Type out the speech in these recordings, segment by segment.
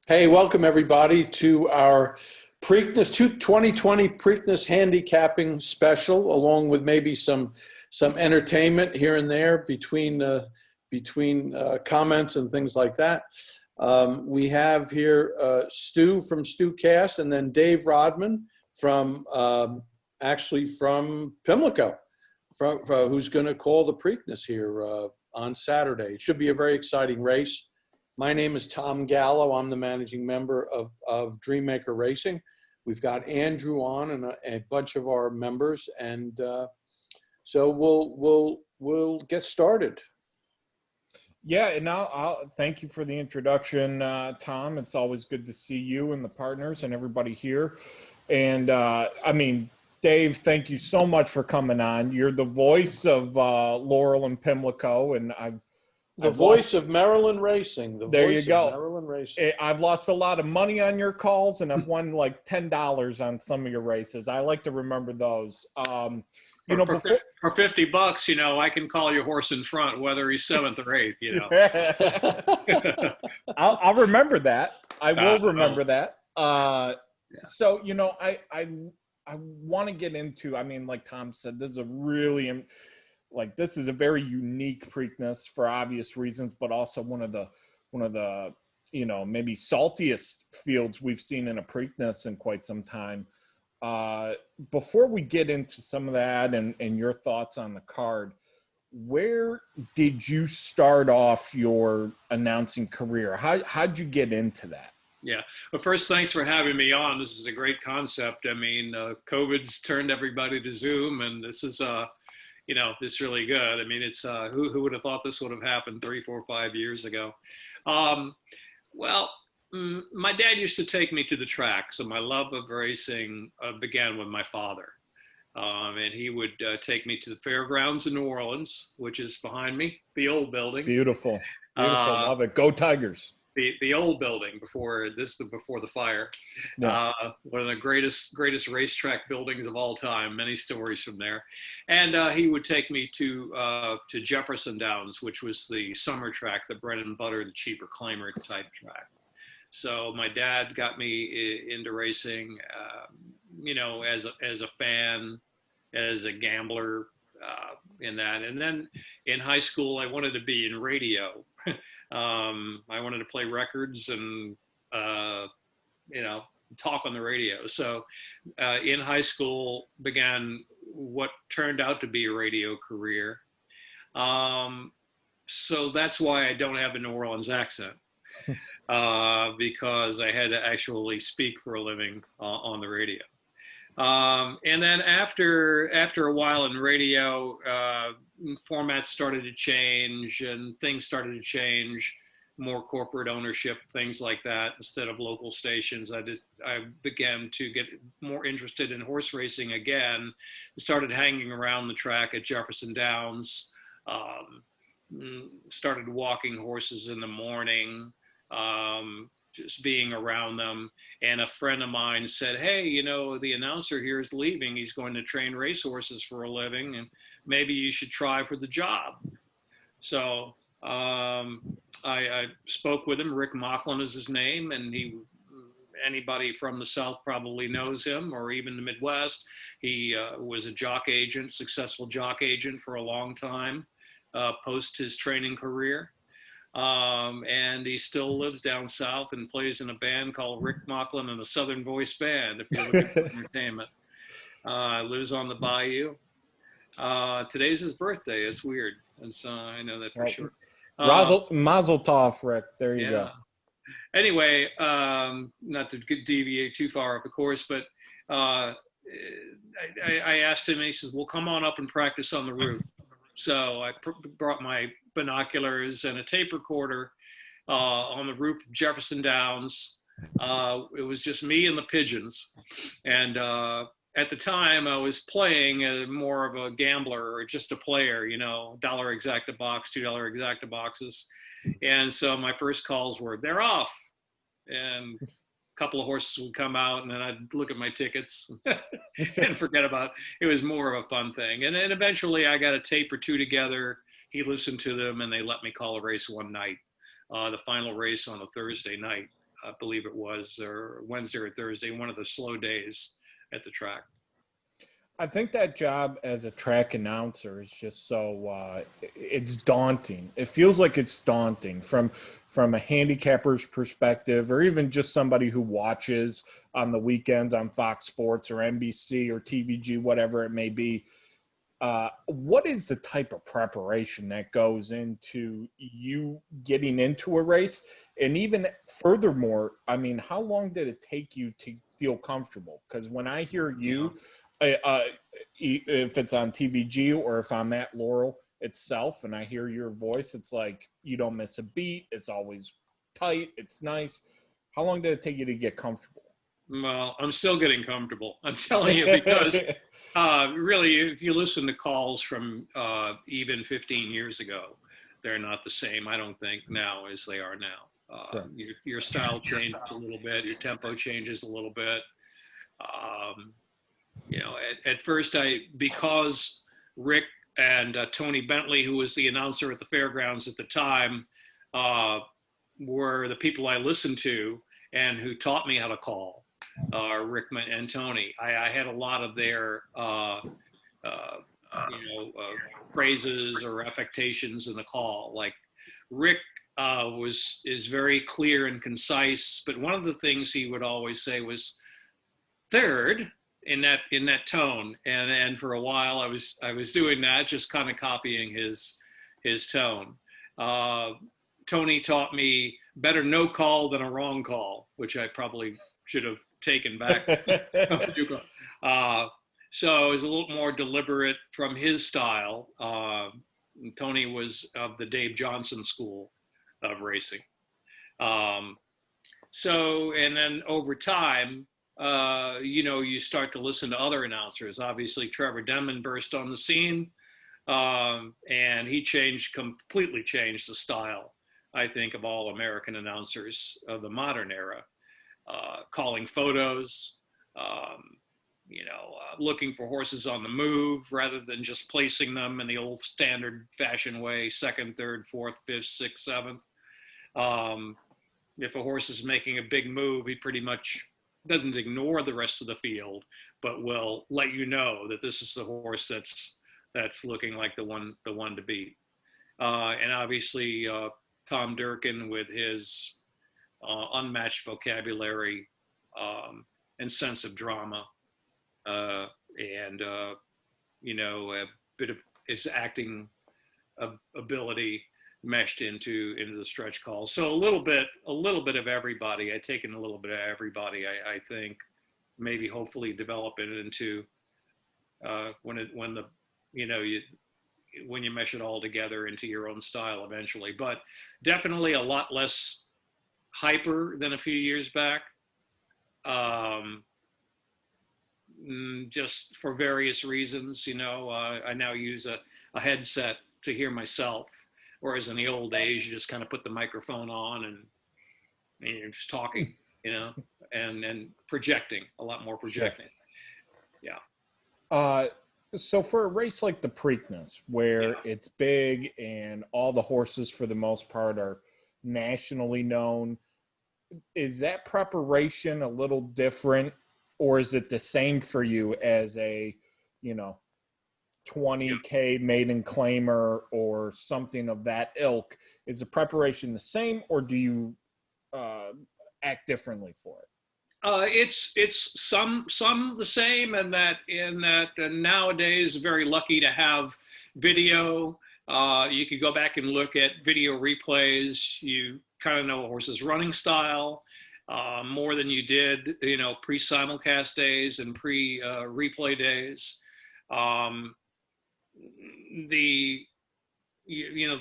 Hey, welcome everybody to our Preakness 2020 Preakness Handicapping special, along with maybe some entertainment here and there between comments and things like that. We have here Stu from Stucast, and then Dave Rodman from actually from Pimlico, who's going to call the Preakness here on Saturday. It should be a very exciting race. My name is Tom Gallo. I'm the managing member of Dreammaker Racing. We've got Andrew on and a bunch of our members, and so we'll get started. Yeah, and I'll thank you for the introduction, Tom. It's always good to see you and the partners and everybody here. And I mean, Dave, thank you so much for coming on. You're the voice of Laurel and Pimlico, and The voice of Maryland Racing. There you go. Maryland Racing. I've lost a lot of money on your calls, and I've won like $10 on some of your races. I like to remember those. You know, for $50, you know, I can call your horse in front, whether he's seventh or eighth. You know, I'll remember that. I will remember that. So, you know, I want to get into. I mean, like Tom said, this is a really this is a very unique Preakness for obvious reasons, but also one of the you know, maybe saltiest fields we've seen in a Preakness in quite some time. Before we get into some of that and your thoughts on the card, where did you start off your announcing career? How'd you get into that? Yeah. Well, first, thanks for having me on. This is a great concept. I mean, COVID's turned everybody to Zoom, and this is you know, it's really good. I mean, it's who would have thought this would have happened 3, 4, 5 years ago? Well, my dad used to take me to the track, so my love of racing began with my father. And he would take me to the fairgrounds in New Orleans, which is behind me, the old building. Beautiful, love it. Go Tigers. The old building before the fire. Yeah. One of the greatest racetrack buildings of all time. Many stories from there. And he would take me to Jefferson Downs, which was the summer track, the bread and butter, the cheaper claimer type track. So my dad got me into racing, you know, as a fan, as a gambler, in that. And then in high school, I wanted to be in radio. I wanted to play records and, you know, talk on the radio. So in high school began what turned out to be a radio career. So that's why I don't have a New Orleans accent, because I had to actually speak for a living on the radio. And then after a while in radio, formats started to change and things started to change, more corporate ownership, things like that, instead of local stations. I began to get more interested in horse racing again, started hanging around the track at Jefferson Downs, started walking horses in the morning, just being around them. And a friend of mine said, hey, you know, the announcer here is leaving. He's going to train racehorses for a living, and maybe you should try for the job. So I spoke with him. Rick Mocklin is his name, and anybody from the South probably knows him, or even the Midwest. He was a jock agent, successful jock agent for a long time, post his training career. And he still lives down south and plays in a band called Rick Mocklin and the Southern Voice Band, if you're looking for entertainment. Lives on the bayou. Today's his birthday. It's weird. And so I know that for sure. Mazel tov, Rick. There you go. Anyway, not to deviate too far off the course, but I asked him, and he says, well, come on up and practice on the roof. So I brought my binoculars and a tape recorder on the roof of Jefferson Downs. It was just me and the pigeons. And at the time, I was playing more of a gambler or just a player, you know, $1 exacta box, $2 exacta boxes. And so my first calls were, they're off. And a couple of horses would come out, and then I'd look at my tickets and forget about it. It was more of a fun thing. And then eventually I got a tape or two together. He listened to them, and they let me call a race one night, the final race on a Thursday night. I believe it was, or Wednesday or Thursday, one of the slow days at the track. I think that job as a track announcer is just so it's daunting. It feels like it's daunting from a handicapper's perspective, or even just somebody who watches on the weekends on Fox Sports or NBC or TVG, whatever it may be. What is the type of preparation that goes into you getting into a race? And even furthermore, I mean, how long did it take you to feel comfortable? Because when I hear you, if it's on TVG or if I'm at Laurel itself and I hear your voice, it's like you don't miss a beat. It's always tight. It's nice. How long did it take you to get comfortable? Well, I'm still getting comfortable. I'm telling you, because really, if you listen to calls from even 15 years ago, they're not the same, I don't think, now as they are now. Sure. Your style changes a little bit. Your tempo changes a little bit. You know, at first, because Rick and Tony Bentley, who was the announcer at the fairgrounds at the time, were the people I listened to and who taught me how to call. Rick and Tony. I had a lot of their, phrases or affectations in the call. Like Rick is very clear and concise, but one of the things he would always say was third in that tone. And for a while I was doing that, just kind of copying his tone. Tony taught me better no call than a wrong call, which I probably should have taken back. So it was a little more deliberate from his style. Tony was of the Dave Johnson school of racing. So, and then over time, you start to listen to other announcers. Obviously, Trevor Denman burst on the scene, and he completely changed the style, I think, of all American announcers of the modern era. Calling photos, looking for horses on the move rather than just placing them in the old standard fashion way, second, third, fourth, fifth, sixth, seventh. If a horse is making a big move, he pretty much doesn't ignore the rest of the field, but will let you know that this is the horse that's looking like the one to beat. And obviously, Tom Durkin with his unmatched vocabulary and sense of drama, and a bit of his acting ability meshed into the stretch call. So a little bit of everybody. I've taken a little bit of everybody. I think maybe hopefully develop it into when you mesh it all together into your own style eventually. But definitely a lot less hyper than a few years back, just for various reasons. I now use a headset to hear myself, whereas in the old days you just kind of put the microphone on and you're just talking, and projecting, a lot more projecting. Sure. Yeah. So for a race like the Preakness, where it's big and all the horses for the most part are nationally known, is that preparation a little different, or is it the same for you as a 20K maiden claimer or something of that ilk? Is the preparation the same, or do you act differently for it? It's some the same, and that nowadays very lucky to have video. You could go back and look at video replays. You kind of know a horse's running style more than you did, pre-simulcast days and pre-replay days. The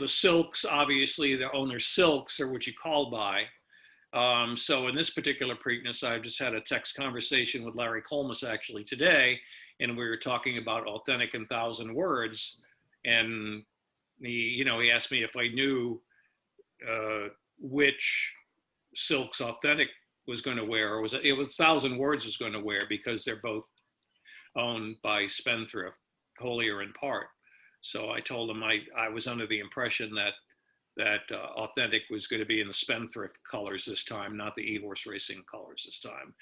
silks, obviously the owner's silks are what you call by. So in this particular Preakness, I just had a text conversation with Larry Colmus actually today, and we were talking about authentic in 1,000 words. And he asked me if I knew which silks Authentic was going to wear, or it was 1,000 words was going to wear, because they're both owned by Spendthrift, wholly or in part. So I told him I was under the impression that that Authentic was going to be in the Spendthrift colors this time, not the E-Horse Racing colors this time.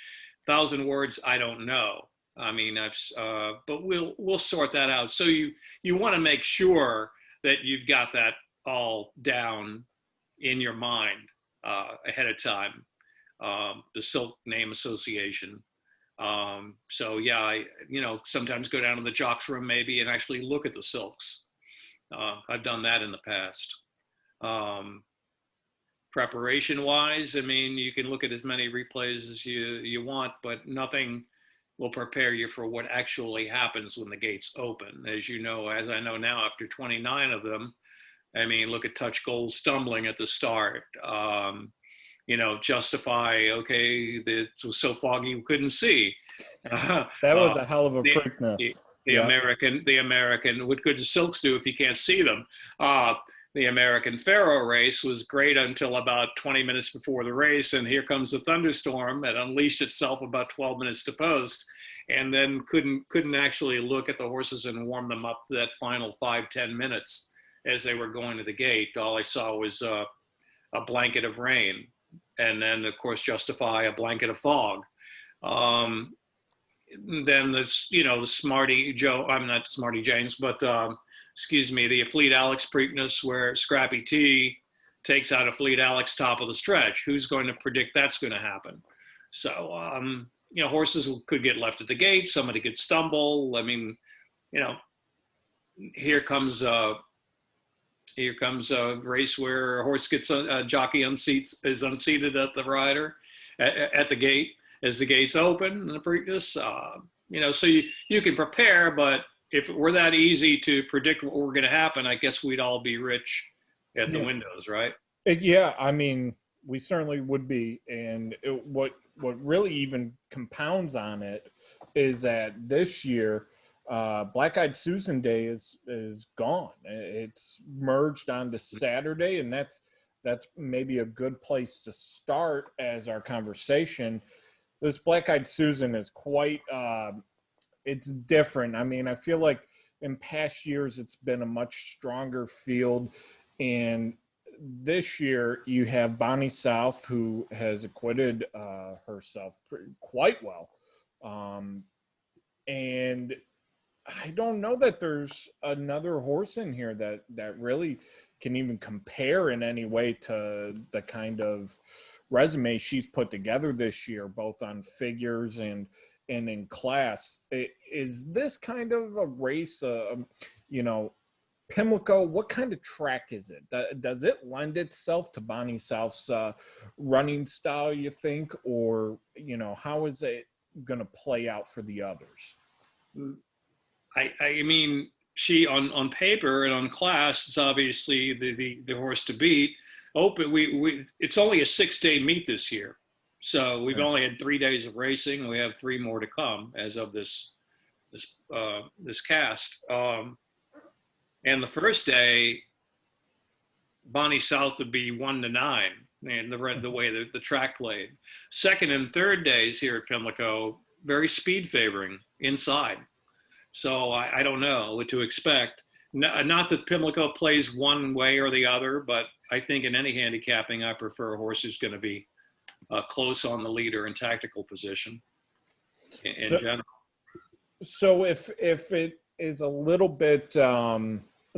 1,000 words, I don't know. I mean, but we'll sort that out. So you want to make sure that you've got that all down in your mind ahead of time. The silk name association. So yeah, I sometimes go down to the jocks room maybe and actually look at the silks. I've done that in the past. Preparation wise, I mean, you can look at as many replays as you want, but nothing will prepare you for what actually happens when the gates open. As you know, as I know now, after 29 of them, I mean, look at Touch Gold stumbling at the start. Justify, okay, it was so foggy you couldn't see. That was a hell of a Preakness. The American, what could the silks do if you can't see them? The American Pharaoh race was great until about 20 minutes before the race, and here comes the thunderstorm that unleashed itself about 12 minutes to post, and then couldn't actually look at the horses and warm them up for that final 5-10 minutes as they were going to the gate. All I saw was a blanket of rain, and then of course Justify a blanket of fog. Then the Smarty Joe, I'm not Smarty James, but the Fleet Alex Preakness, where Scrappy T takes out a Fleet Alex top of the stretch. Who's going to predict that's going to happen? So, horses could get left at the gate. Somebody could stumble. I mean, here comes a race where a horse gets a jockey is unseated at the rider at the gate as the gates open in the Preakness. So you can prepare, but if it were that easy to predict what were going to happen, I guess we'd all be rich at the windows, right? Yeah, I mean, we certainly would be. And what really even compounds on it is that this year, Black Eyed Susan Day is gone. It's merged onto Saturday, and that's maybe a good place to start as our conversation. This Black Eyed Susan is quite it's different. I mean, I feel like in past years it's been a much stronger field, and this year you have Bonnie South, who has acquitted herself quite well, and I don't know that there's another horse in here that really can even compare in any way to the kind of resume she's put together this year, both on figures and in class. Is this kind of a race, Pimlico, what kind of track is it? Does it lend itself to Bonnie South's running style, you think? Or, how is it going to play out for the others? I mean, she on paper and on class is obviously the horse to beat. It's only a 6-day meet this year. So we've only had 3 days of racing. We have 3 more to come as of this cast. And the first day, Bonnie South would be 1-9, and the way the track played. Second and third days here at Pimlico, very speed favoring inside. So I don't know what to expect. Not that Pimlico plays one way or the other, but I think in any handicapping, I prefer a horse who's going to be close on the leader in tactical position in general. So if it is a little bit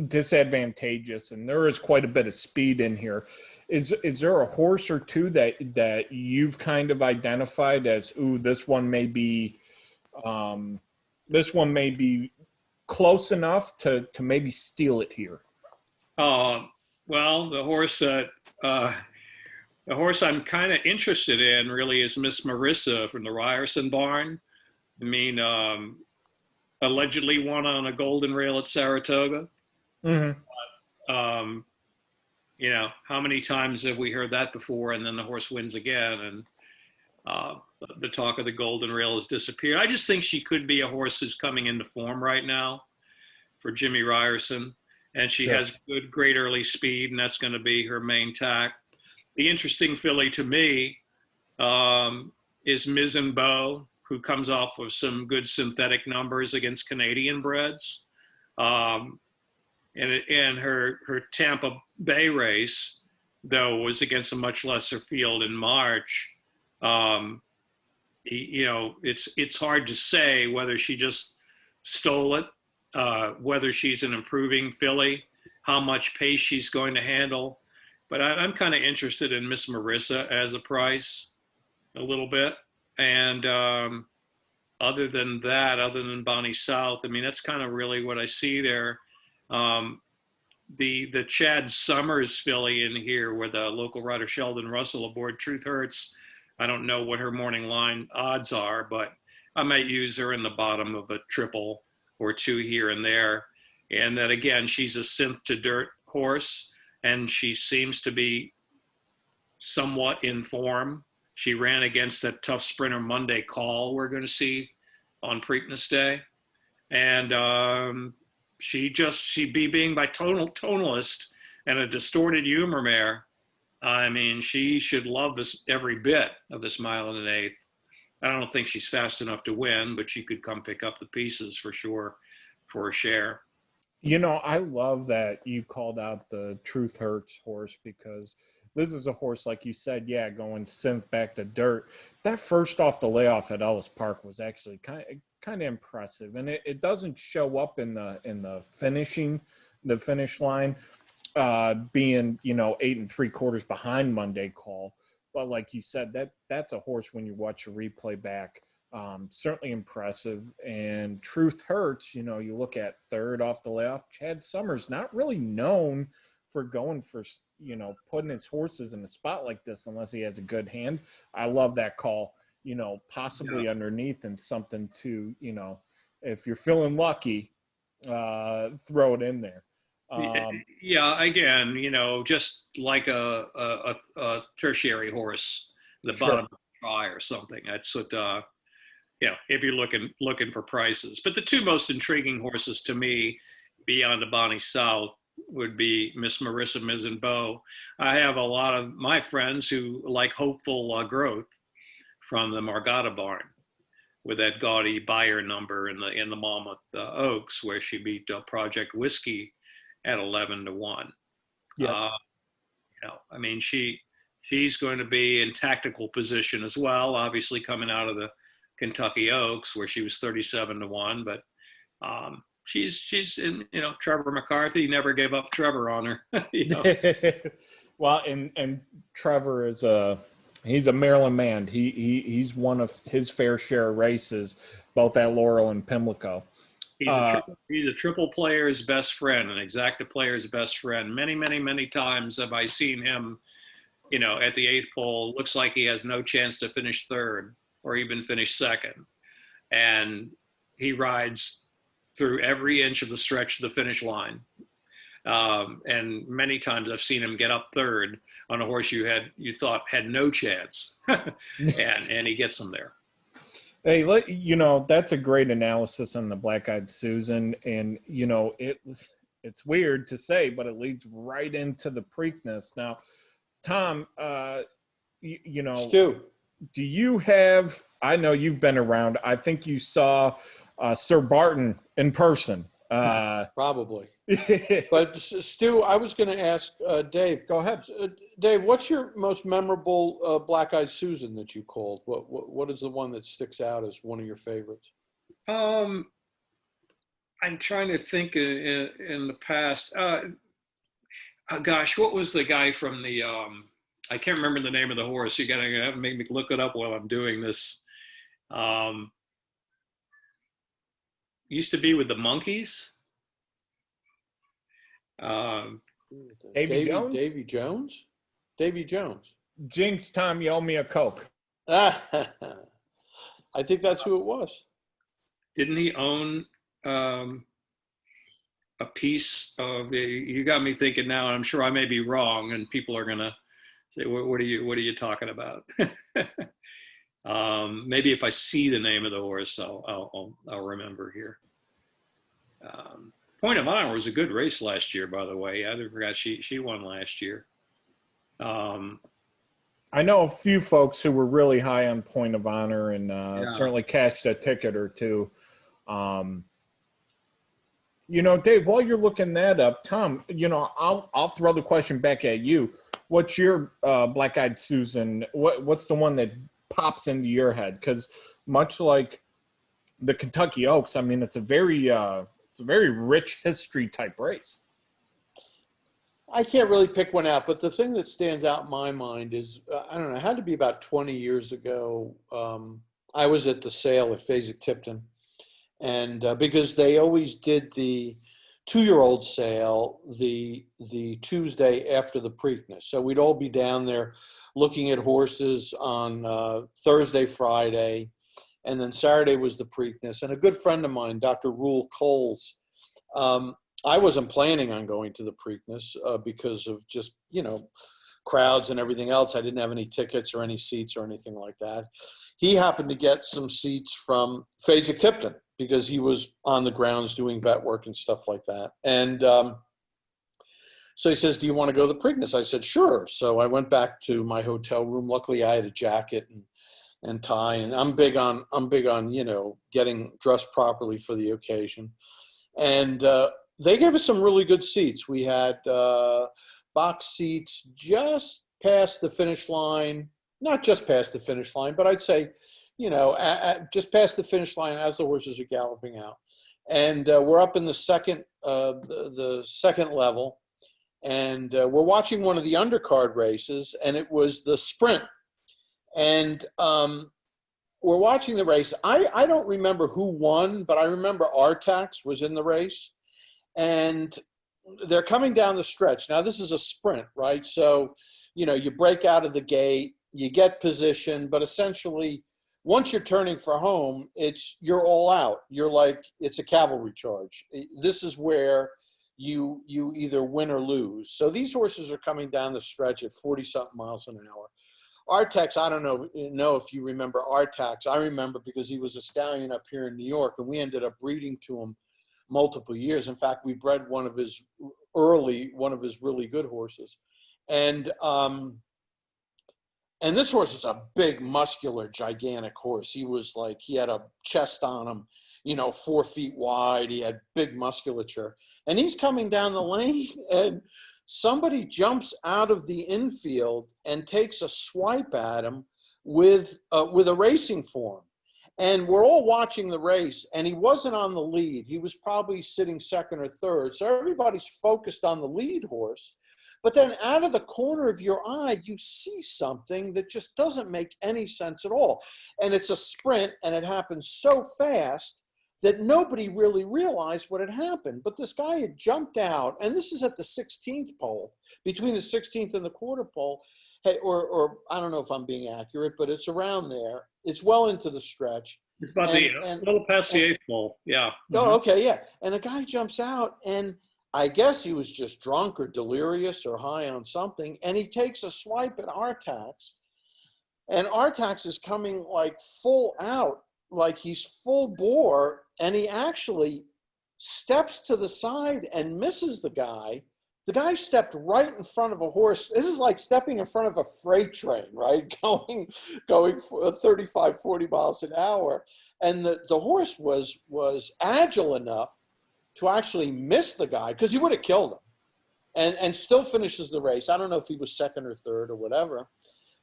disadvantageous, and there is quite a bit of speed in here, is there a horse or two that you've kind of identified as, this one may be close enough to maybe steal it here? Well, the horse I'm kind of interested in really is Miss Marissa from the Ryerson barn. I mean, allegedly won on a golden rail at Saratoga. Mm-hmm. How many times have we heard that before? And then the horse wins again, and the talk of the golden rail has disappeared. I just think she could be a horse who's coming into form right now for Jimmy Ryerson, and she has great early speed, and that's going to be her main tack. The interesting filly to me is Mizzen Bow, who comes off of some good synthetic numbers against Canadian breds. and her Tampa Bay race, though, was against a much lesser field in March. You know, it's hard to say whether she just stole it, whether she's an improving filly, how much pace she's going to handle. But I'm kind of interested in Miss Marissa as a price a little bit. And other than that, other than Bonnie South, I mean, that's kind of really what I see there. The Chad Summers filly in here with a local rider, Sheldon Russell, aboard Truth Hurts. I don't know what her morning line odds are, but I might use her in the bottom of a triple or two here and there. And that, again, she's a synth to dirt horse, and she seems to be somewhat in form. She ran against that tough sprinter Monday Call we're going to see on Preakness Day. And she being by tonalist and a distorted humor mare, I mean, she should love this every bit of this 1 1/8. I don't think she's fast enough to win, but she could come pick up the pieces for sure for a share. You know, I love that you called out the Truth Hurts horse, because this is a horse, like you said, going synth back to dirt. That first off the layoff at Ellis Park was actually kind of impressive, and it doesn't show up in the finish line, being 8 3/4 behind Monday Call. But like you said, that's a horse when you watch a replay back, certainly impressive. And Truth Hurts, you look at third off the layoff. Chad Summers, not really known for going for, putting his horses in a spot like this unless he has a good hand. I love that call, possibly underneath, and something to, if you're feeling lucky, throw it in there. Yeah, again, just like a tertiary horse, the bottom of the try or something. That's what, if you're looking for prices. But the two most intriguing horses to me, beyond the Bonnie South, would be Miss Marissa Mizzenbeau. I have a lot of my friends who like hopeful growth from the Margata barn with that gaudy buyer number in the Monmouth Oaks, where she beat Project Whiskey at 11-1. Yeah. I mean, she's going to be in tactical position as well, obviously coming out of the Kentucky Oaks where she was 37-1, but she's in, Trevor McCarthy never gave up Trevor on her. Well, and Trevor is he's a Maryland man. He's won of his fair share of races, both at Laurel and Pimlico. He's a triple player's best friend, an exacta player's best friend. Many, many, many times have I seen him, at the 8th pole. Looks like he has no chance to finish third or even finish second. And he rides through every inch of the stretch to the finish line. And many times I've seen him get up third on a horse you thought had no chance, and he gets him there. Hey, that's a great analysis on the Black-Eyed Susan, and it's weird to say, but it leads right into the Preakness. Now, Tom, Stu, do you have? I know you've been around. I think you saw Sir Barton in person. Probably. But Stu, I was going to ask Dave. Go ahead, Dave. What's your most memorable Black-Eyed Susan that you called? What is the one that sticks out as one of your favorites? I'm trying to think in the past. Gosh, what was the guy from the? I can't remember the name of the horse. You gotta make me look it up while I'm doing this. Used to be with the Monkeys. Davy Jones? Davy Jones. Jinx, Tom, you owe me a Coke. I think that's who it was. Didn't he own a piece of the? You got me thinking now. I'm sure I may be wrong, and people are gonna say, "What are you talking about?" Maybe if I see the name of the horse, I'll remember here. Point of Honor was a good race last year, by the way. I forgot she won last year. I know a few folks who were really high on Point of Honor and certainly cashed a ticket or two. You know, Dave, while you're looking that up, Tom, you know, I'll throw the question back at you. What's your Black-Eyed Susan? What's the one that pops into your head? Because much like the Kentucky Oaks, I mean, it's a very rich history type race. I can't really pick one out, but the thing that stands out in my mind is, I don't know, it had to be about 20 years ago. I was at the sale at Fasig-Tipton, and because they always did the 2-year-old sale the Tuesday after the Preakness. So we'd all be down there looking at horses on Thursday, Friday, and then Saturday was the Preakness. And a good friend of mine, Dr. Rule Coles, I wasn't planning on going to the Preakness because of just, you know, crowds and everything else. I didn't have any tickets or any seats or anything like that. He happened to get some seats from Fasig-Tipton because he was on the grounds doing vet work and stuff like that. And so he says, do you want to go to the Preakness? I said, sure. So I went back to my hotel room. Luckily, I had a jacket and tie, and I'm big on, you know, getting dressed properly for the occasion. And they gave us some really good seats. We had box seats just past the finish line, not just past the finish line, but I'd say, you know, just past the finish line as the horses are galloping out. And we're up in the second level, and we're watching one of the undercard races, and it was the sprint. And we're watching the race. I don't remember who won, but I remember Artax was in the race. And they're coming down the stretch. Now, this is a sprint, right? So, you know, you break out of the gate, you get position, but essentially, once you're turning for home, you're all out. You're like, it's a cavalry charge. This is where you either win or lose. So these horses are coming down the stretch at 40-something miles an hour. Artax, I don't know if you remember Artax. I remember because he was a stallion up here in New York, and we ended up breeding to him multiple years. In fact, we bred one of his really good horses. And this horse is a big, muscular, gigantic horse. He had a chest on him, you know, 4 feet wide. He had big musculature. And he's coming down the lane, and somebody jumps out of the infield and takes a swipe at him with a racing form. And we're all watching the race, and he wasn't on the lead. He was probably sitting second or third. So everybody's focused on the lead horse. But then out of the corner of your eye, you see something that just doesn't make any sense at all. And it's a sprint, and it happens so fast that nobody really realized what had happened. But this guy had jumped out, and this is at the 16th pole, between the 16th and the quarter pole. Hey, or I don't know if I'm being accurate, but it's around there. It's well into the stretch. It's about a little past the 8th pole. Yeah. Oh, okay, yeah. And a guy jumps out, and I guess he was just drunk or delirious or high on something, and he takes a swipe at Artax. And Artax is coming like full out, like he's full bore, and he actually steps to the side and misses the guy. The guy stepped right in front of a horse. This is like stepping in front of a freight train, right? Going 35, 40 miles an hour. And the horse was agile enough to actually miss the guy, because he would have killed him, and still finishes the race. I don't know if he was second or third or whatever.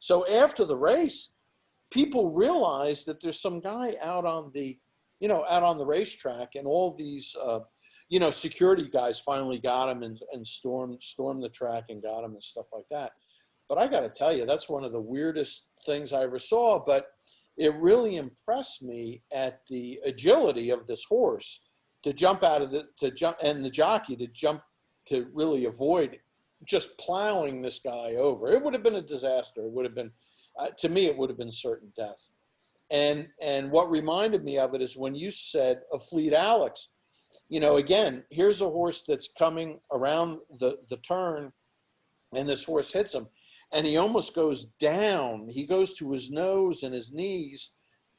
So after the race, people realized that there's some guy out on the racetrack, and all these, security guys finally got him and stormed the track and got him and stuff like that. But I got to tell you, that's one of the weirdest things I ever saw. But it really impressed me at the agility of this horse to jump and the jockey to jump to really avoid just plowing this guy over. It would have been a disaster. It would have been, to me, it would have been certain death. And what reminded me of it is when you said a Fleet Alex. You know, again, here's a horse that's coming around the turn, and this horse hits him, and he almost goes down. He goes to his nose and his knees.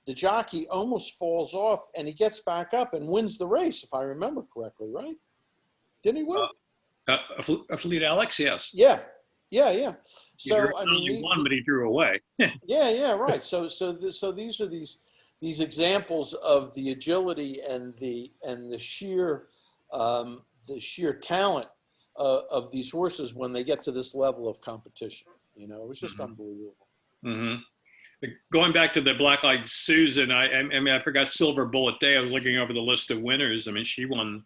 The jockey almost falls off, and he gets back up and wins the race, if I remember correctly, right? Didn't he win? A Fleet Alex, yes. Yeah. So he won, but he drew away. yeah, right. So these are these examples of the agility and the sheer the sheer talent of these horses when they get to this level of competition. You know, it was just unbelievable. Mm-hmm. Going back to the Black-Eyed Susan, I mean, I forgot Silver Bullet Day. I was looking over the list of winners. I mean, she won.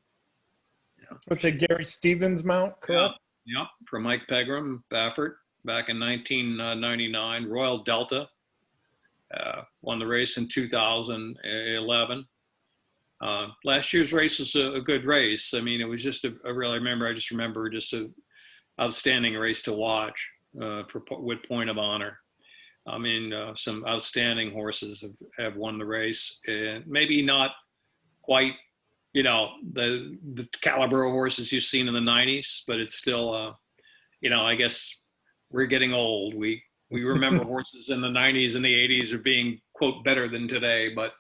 What's a Gary Stevens mount, correct? Yeah, from Mike Pegram, Baffert, back in 1999. Royal Delta won the race in 2011. Last year's race was a good race. I mean, it was just I just remember just a outstanding race to watch with Point of Honor. I mean, some outstanding horses have won the race, and maybe not quite, you know, the caliber of horses you've seen in the 90s, but it's still, you know, I guess we're getting old. We remember horses in the 90s and the 80s are being, quote, better than today, but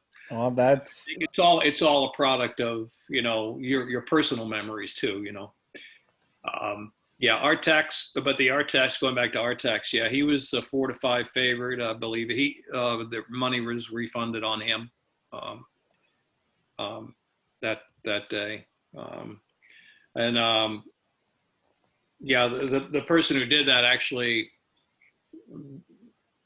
that's, I think it's all a product of, you know, your personal memories too, you know. Yeah, Artax, but the Artax, going back to Artax, yeah, he was a 4-5 favorite. I believe the money was refunded on him that day. Yeah, the person who did that actually,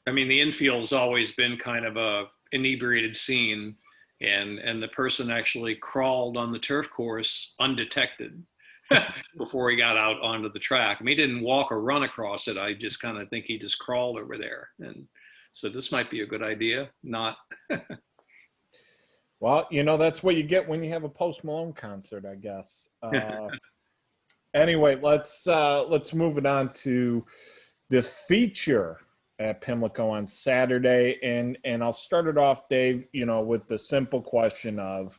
I mean, the infield's always been kind of a inebriated scene, and the person actually crawled on the turf course undetected before he got out onto the track. I mean, he didn't walk or run across it. I just kind of think he just crawled over there. And so this might be a good idea. Not. Well, you know, that's what you get when you have a Post Malone concert, I guess. Anyway, let's move it on to the feature at Pimlico on Saturday. And I'll start it off, Dave, you know, with the simple question of,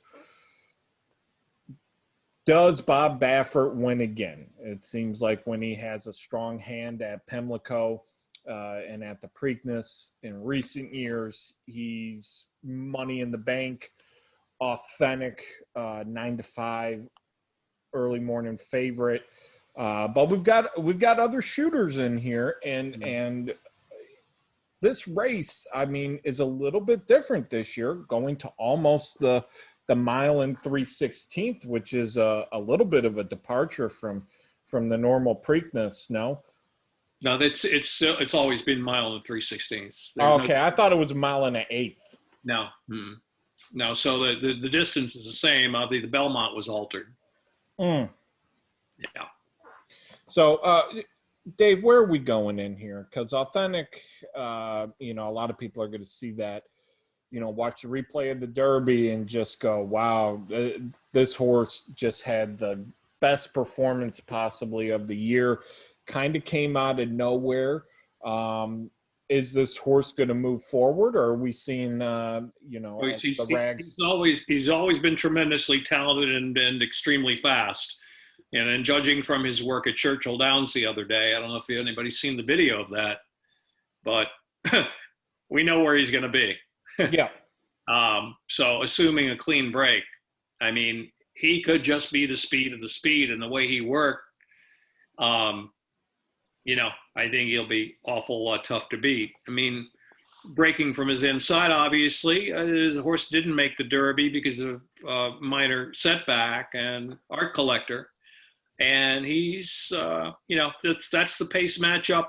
does Bob Baffert win again? It seems like when he has a strong hand at Pimlico and at the Preakness in recent years, he's money in the bank, authentic 9-5 early morning favorite. But we've got other shooters in here, and this race, I mean, is a little bit different this year, going to almost the mile and 3/16, which is a little bit of a departure from the normal Preakness. No, it's always been mile and 3/16. Okay, I thought it was a mile and an eighth. No, no. So the distance is the same. The Belmont was altered. Yeah. So, Dave, where are we going in here? Because authentic, you know, a lot of people are going to see that, you know, watch the replay of the Derby and just go, wow, this horse just had the best performance possibly of the year, kind of came out of nowhere. Is this horse going to move forward, or are we seeing, you know, the rags? He's always been tremendously talented and extremely fast. And judging from his work at Churchill Downs the other day, I don't know if anybody's seen the video of that, but we know where he's going to be. Yeah. So assuming a clean break, I mean, he could just be the speed of the speed, and the way he worked, you know, I think he'll be awful tough to beat. I mean, breaking from his inside, obviously, his horse didn't make the Derby because of minor setback and Art Collector. And he's, you know, that's the pace matchup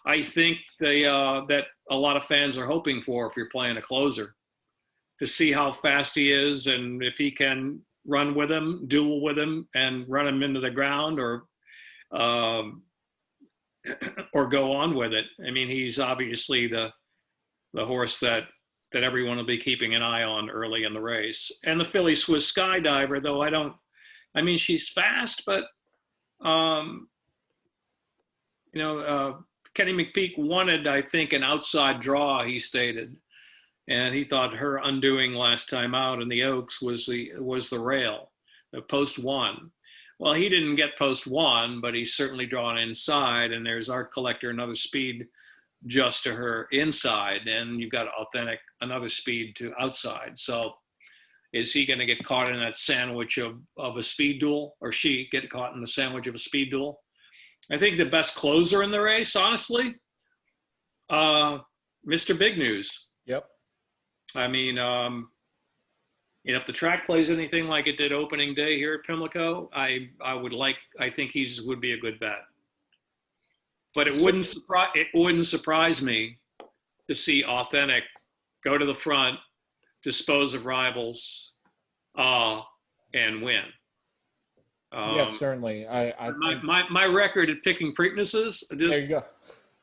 I think that a lot of fans are hoping for if you're playing a closer, to see how fast he is and if he can run with him, duel with him, and run him into the ground or go on with it. I mean, he's obviously the horse that everyone will be keeping an eye on early in the race. And the Philly Swiss Skydiver, though, I mean, she's fast, but you know, Kenny McPeak wanted, I think, an outside draw, he stated. And he thought her undoing last time out in the Oaks was the rail, the post one. Well, he didn't get post one, but he's certainly drawn inside, and there's Art Collector, another speed just to her inside, and you've got Authentic, another speed to outside. So is he going to get caught in that sandwich of a speed duel, or she get caught in the sandwich of a speed duel? I think the best closer in the race, honestly, Mr. Big News. Yep. I mean, You know, if the track plays anything like it did opening day here at Pimlico, I think he's would be a good bet. But it wouldn't surprise me to see Authentic go to the front, dispose of rivals, and win. Yes, certainly. I think My record at picking Preaknesses there you go.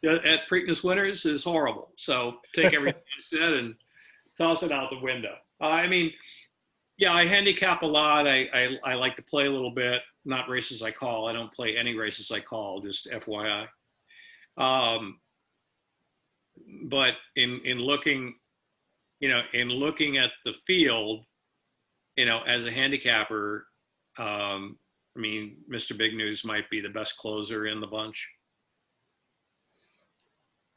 at Preakness winners is horrible. So take everything I said and toss it out the window. I mean, yeah, I handicap a lot. I like to play a little bit, not races I call. I don't play any races I call, just FYI. But in looking, in looking at the field, as a handicapper, I mean, Mr. Big News might be the best closer in the bunch.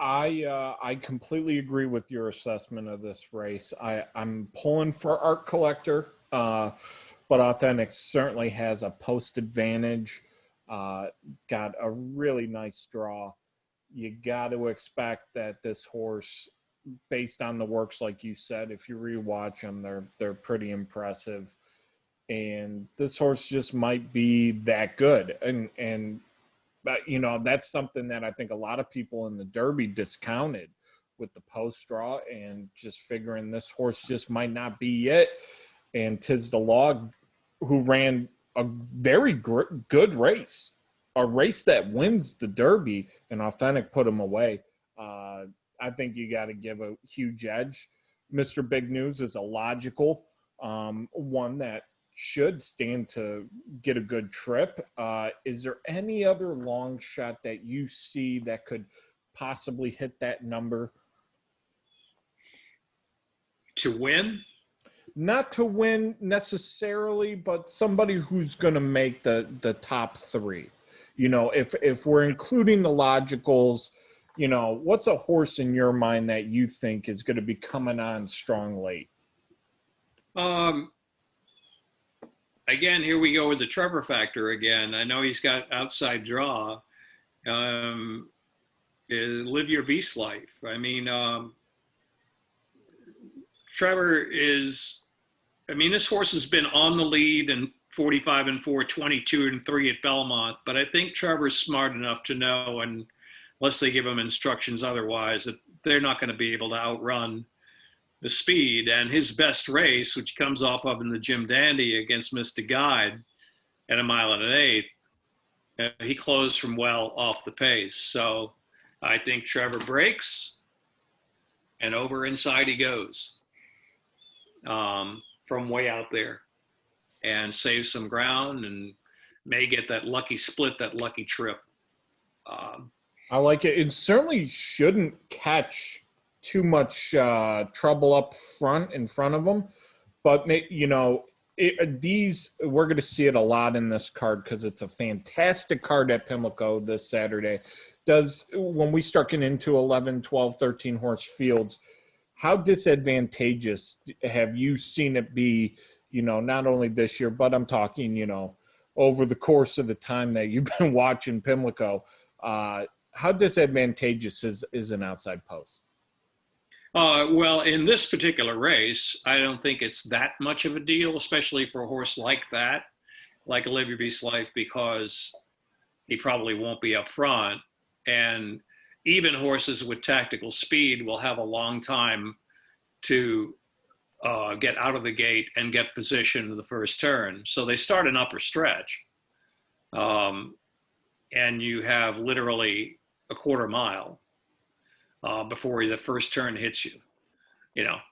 I completely agree with your assessment of this race. I'm pulling for Art Collector, but Authentic certainly has a post advantage. Got a really nice draw. You got to expect that this horse, based on the works, like you said, if you rewatch them, they're pretty impressive. And this horse just might be that good. But, that's something that I think a lot of people in the Derby discounted with the post draw, and just figuring this horse just might not be it. And Tiz the Log, who ran a very good race, a race that wins the Derby, and Authentic put him away. I think you got to give a huge edge. Mr. Big News is a logical one that should stand to get a good trip. Is there any other long shot that you see that could possibly hit that number? To win? Not to win necessarily, but somebody who's going to make the top three. If we're including the logicals, what's a horse in your mind that you think is going to be coming on strong late? Again, here we go with the Trevor factor again. I know he's got outside draw. Live Your Beast Life. I mean, Trevor is, this horse has been on the lead in 45 and 4, 22 and 3 at Belmont, but I think Trevor's smart enough to know, and unless they give him instructions otherwise, that they're not going to be able to outrun the speed. And his best race, which comes off of in the Jim Dandy against Mr. Guide at 1 1/8, he closed from well off the pace. So I think Trevor breaks and over inside he goes from way out there and saves some ground and may get that lucky split, that lucky trip. I like it. It certainly shouldn't catch too much trouble up front in front of them, but these, we're going to see it a lot in this card because it's a fantastic card at Pimlico this Saturday. When we start getting into 11, 12, 13 horse fields, how disadvantageous have you seen it be, not only this year, but I'm talking, over the course of the time that you've been watching Pimlico, how disadvantageous is an outside post? Well, in this particular race, I don't think it's that much of a deal, especially for a horse like that, like Live Your Beast Life, because he probably won't be up front. And even horses with tactical speed will have a long time to get out of the gate and get position in the first turn. So they start an upper stretch. And you have literally a quarter mile before the first turn hits you.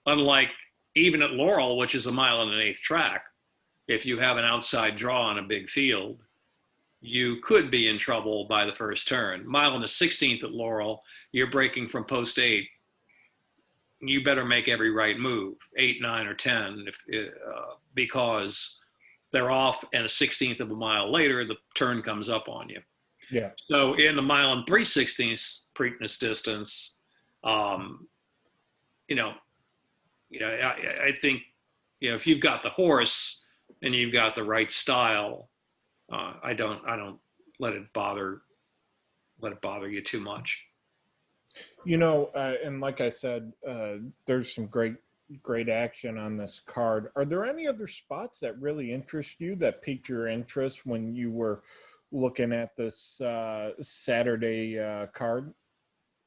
Unlike even at Laurel, which is 1 1/8 track, if you have an outside draw on a big field, you could be in trouble by the first turn. 1 1/16 at Laurel, you're breaking from post 8. You better make every right move, 8, 9, or 10, because they're off, and a 1/16 of a mile later, the turn comes up on you. Yeah. So in the 1 3/16 Preakness distance, I think, if you've got the horse and you've got the right style, I don't let it bother you too much. And like I said, there's some great great action on this card. Are there any other spots that really interest you, that piqued your interest when you were looking at this Saturday card?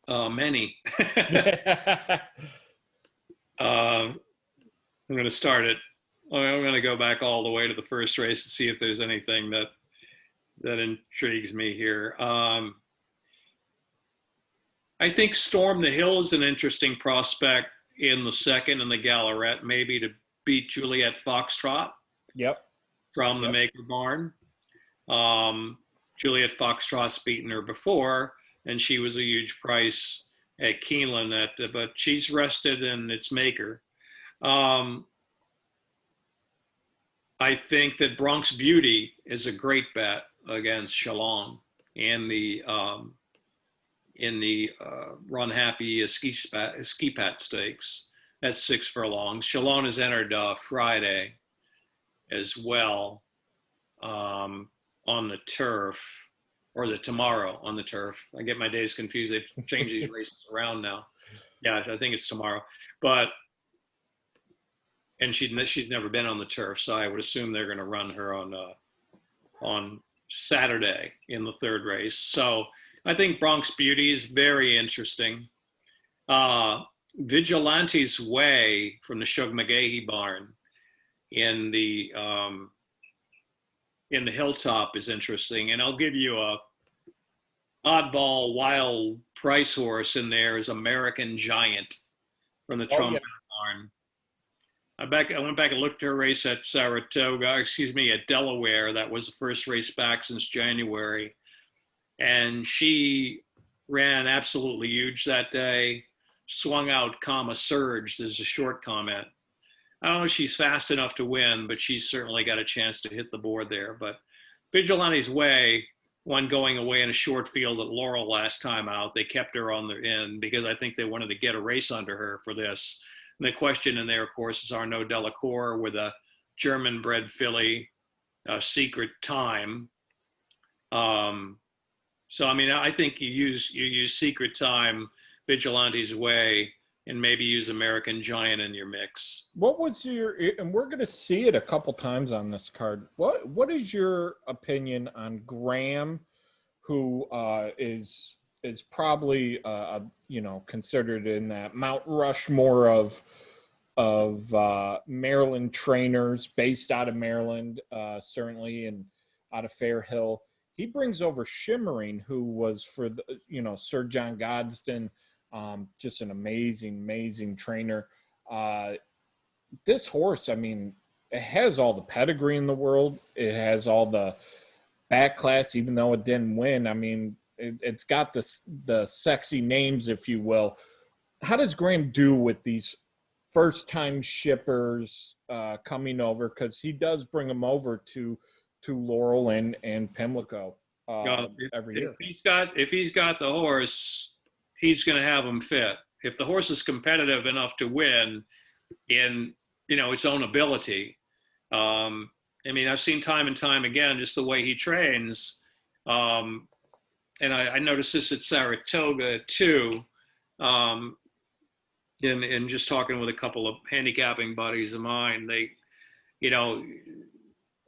Many. I'm going to start it. I'm going to go back all the way to the first race to see if there's anything that intrigues me here. I think Storm the Hill is an interesting prospect in the second in the Galleret, maybe to beat Juliet Foxtrot. Yep. From the Maker Barn. Juliet Foxtrot's beaten her before, and she was a huge price at Keeneland, but she's rested in its Maker. I think that Bronx Beauty is a great bet against Chalon in the Run Happy Ski Pat Stakes. That's 6 furlongs. Chalon is entered Friday as well on the turf, or is it tomorrow on the turf? I get my days confused. They've changed these races around now. Yeah, I think it's tomorrow. And she's never been on the turf, so I would assume they're going to run her on Saturday in the third race. So I think Bronx Beauty is very interesting. Vigilante's Way from the Shug McGahee barn in the Hilltop is interesting, and I'll give you a oddball wild price horse in there is American Giant from the Trumpet barn. I went back and looked at her race at at Delaware. That was the first race back since January. And she ran absolutely huge that day, swung out, surged is a short comment. I don't know if she's fast enough to win, but she's certainly got a chance to hit the board there. But Vigilante's Way, one going away in a short field at Laurel last time out, they kept her on the end because I think they wanted to get a race under her for this. And the question in there, of course, is Arnaud Delacour with a German-bred filly, Secret Time. So, I mean, I think you use Secret Time, Vigilante's Way, and maybe use American Giant in your mix. What was and we're going to see it a couple times on this card. What is your opinion on Graham, who is probably considered in that Mount Rushmore of Maryland trainers based out of Maryland, certainly, and out of Fair Hill. He brings over Shimmering, who was for Sir John Godston, just an amazing trainer. This horse, I mean, it has all the pedigree in the world. It has all the back class, even though it didn't win. I mean, it's got the sexy names, if you will. How does Graham do with these first-time shippers coming over? Because he does bring them over to Laurel and Pimlico every year. If he's got the horse, he's going to have them fit. If the horse is competitive enough to win in its own ability, I mean, I've seen time and time again just the way he trains, and I noticed this at Saratoga too. In just talking with a couple of handicapping buddies of mine, they,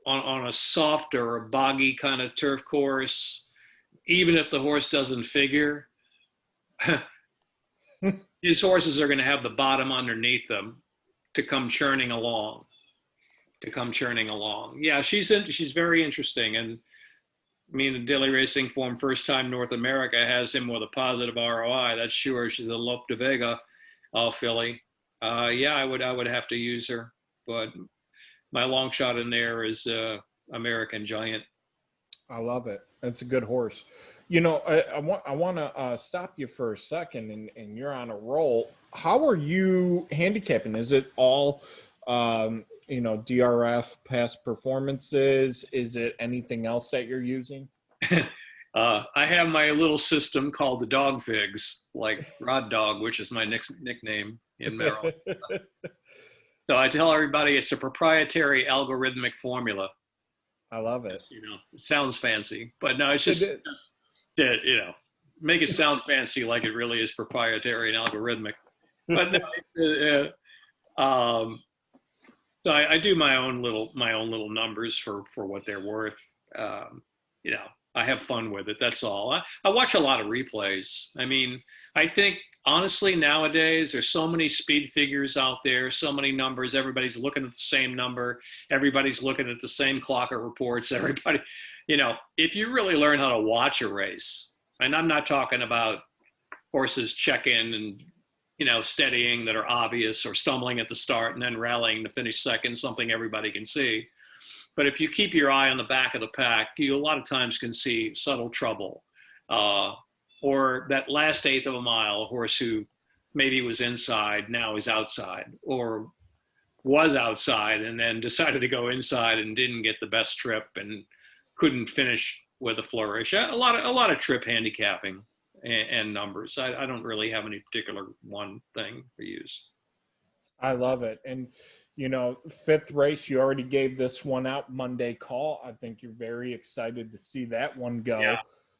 on a softer or boggy kind of turf course, even if the horse doesn't figure, his horses are going to have the bottom underneath them to come churning along. Yeah, she's very interesting. And I mean, the Daily Racing Form First Time North America has him with a positive ROI. That's sure. She's a Lope de Vega filly. Yeah, I would have to use her, but my long shot in there is American Giant. I love it. That's a good horse. I want to stop you for a second, and you're on a roll. How are you handicapping? Is it all, DRF past performances? Is it anything else that you're using? I have my little system called the Dog Figs, like Rod Dog, which is my nickname in Maryland. So I tell everybody it's a proprietary algorithmic formula. I love it. It sounds fancy, but no, it's just make it sound fancy like it really is proprietary and algorithmic. But no, Um, so I do my own little numbers for what they're worth. You know, I have fun with it. That's all. I watch a lot of replays. I mean, I think honestly nowadays there's so many speed figures out there, so many numbers. Everybody's looking at the same number. Everybody's looking at the same clocker reports. Everybody, you know, if you really learn how to watch a race, and I'm not talking about horses check in and, you know, steadying that are obvious or stumbling at the start and then rallying to finish second, something everybody can see. But if you keep your eye on the back of the pack, you a lot of times can see subtle trouble. Or that last eighth of a mile, a horse who maybe was inside, now is outside, or was outside and then decided to go inside and didn't get the best trip and couldn't finish with a flourish. A lot of trip handicapping and numbers. I don't really have any particular one thing to use. I love it. And, you know, fifth race, you already gave this one out, Monday Call. I think you're very excited to see that one go.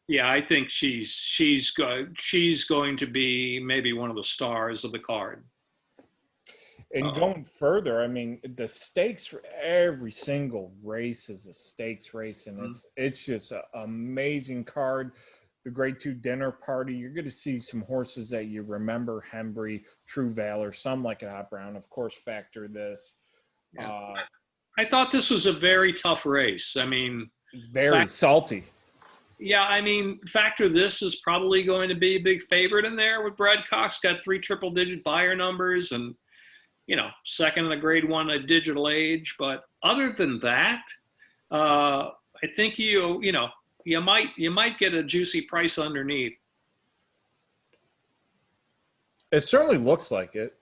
Yeah, I think she's going to be maybe one of the stars of the card. And going further, I mean, the stakes for every single race is a stakes race, and it's just an amazing card. The Grade 2 dinner party, you're going to see some horses that you remember: Hembry, True Valor, some like a Hot Brown, of course, Factor This. Yeah. I thought this was a very tough race. I mean, it's very salty. Yeah, I mean, Factor This is probably going to be a big favorite in there with Brad Cox. Got 3 triple-digit buyer numbers and, you know, second in the Grade 1 at Digital Age. But other than that, I think you might get a juicy price underneath. It certainly looks like it.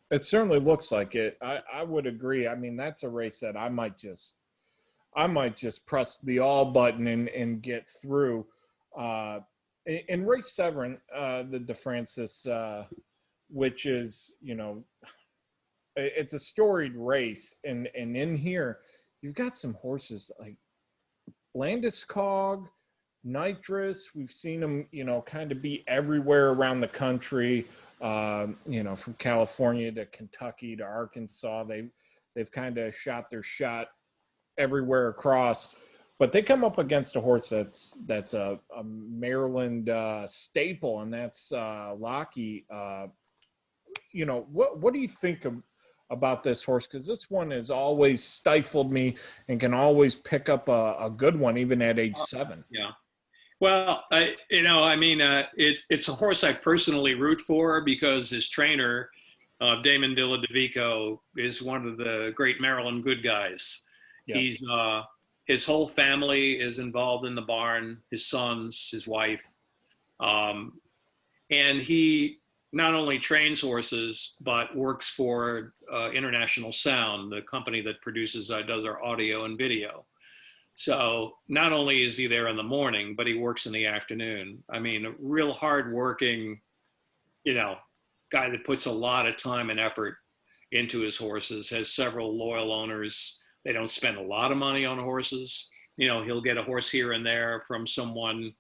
It certainly looks like it. I would agree. I mean, that's a race that I might just press the all button and get through. In race 7, the De Francis, which is, you know, it's a storied race. And in here, you've got some horses like Landeskog, Nitrous. We've seen them, you know, kind of be everywhere around the country, you know, from California to Kentucky to Arkansas. They've kind of shot their shot everywhere across, but they come up against a horse that's a Maryland staple, and that's Lockheed. You know, what do you think about this horse? Because this one has always stifled me and can always pick up a good one even at age 7. Yeah. Well, it's a horse I personally root for because his trainer, Damon Dilladovico, is one of the great Maryland good guys. Yeah. He's his whole family is involved in the barn, his sons, his wife. And he not only trains horses, but works for International Sound, the company that does our audio and video. So not only is he there in the morning, but he works in the afternoon. I mean, a real hardworking, you know, guy that puts a lot of time and effort into his horses, has several loyal owners. They don't spend a lot of money on horses. You know, he'll get a horse here and there from someone,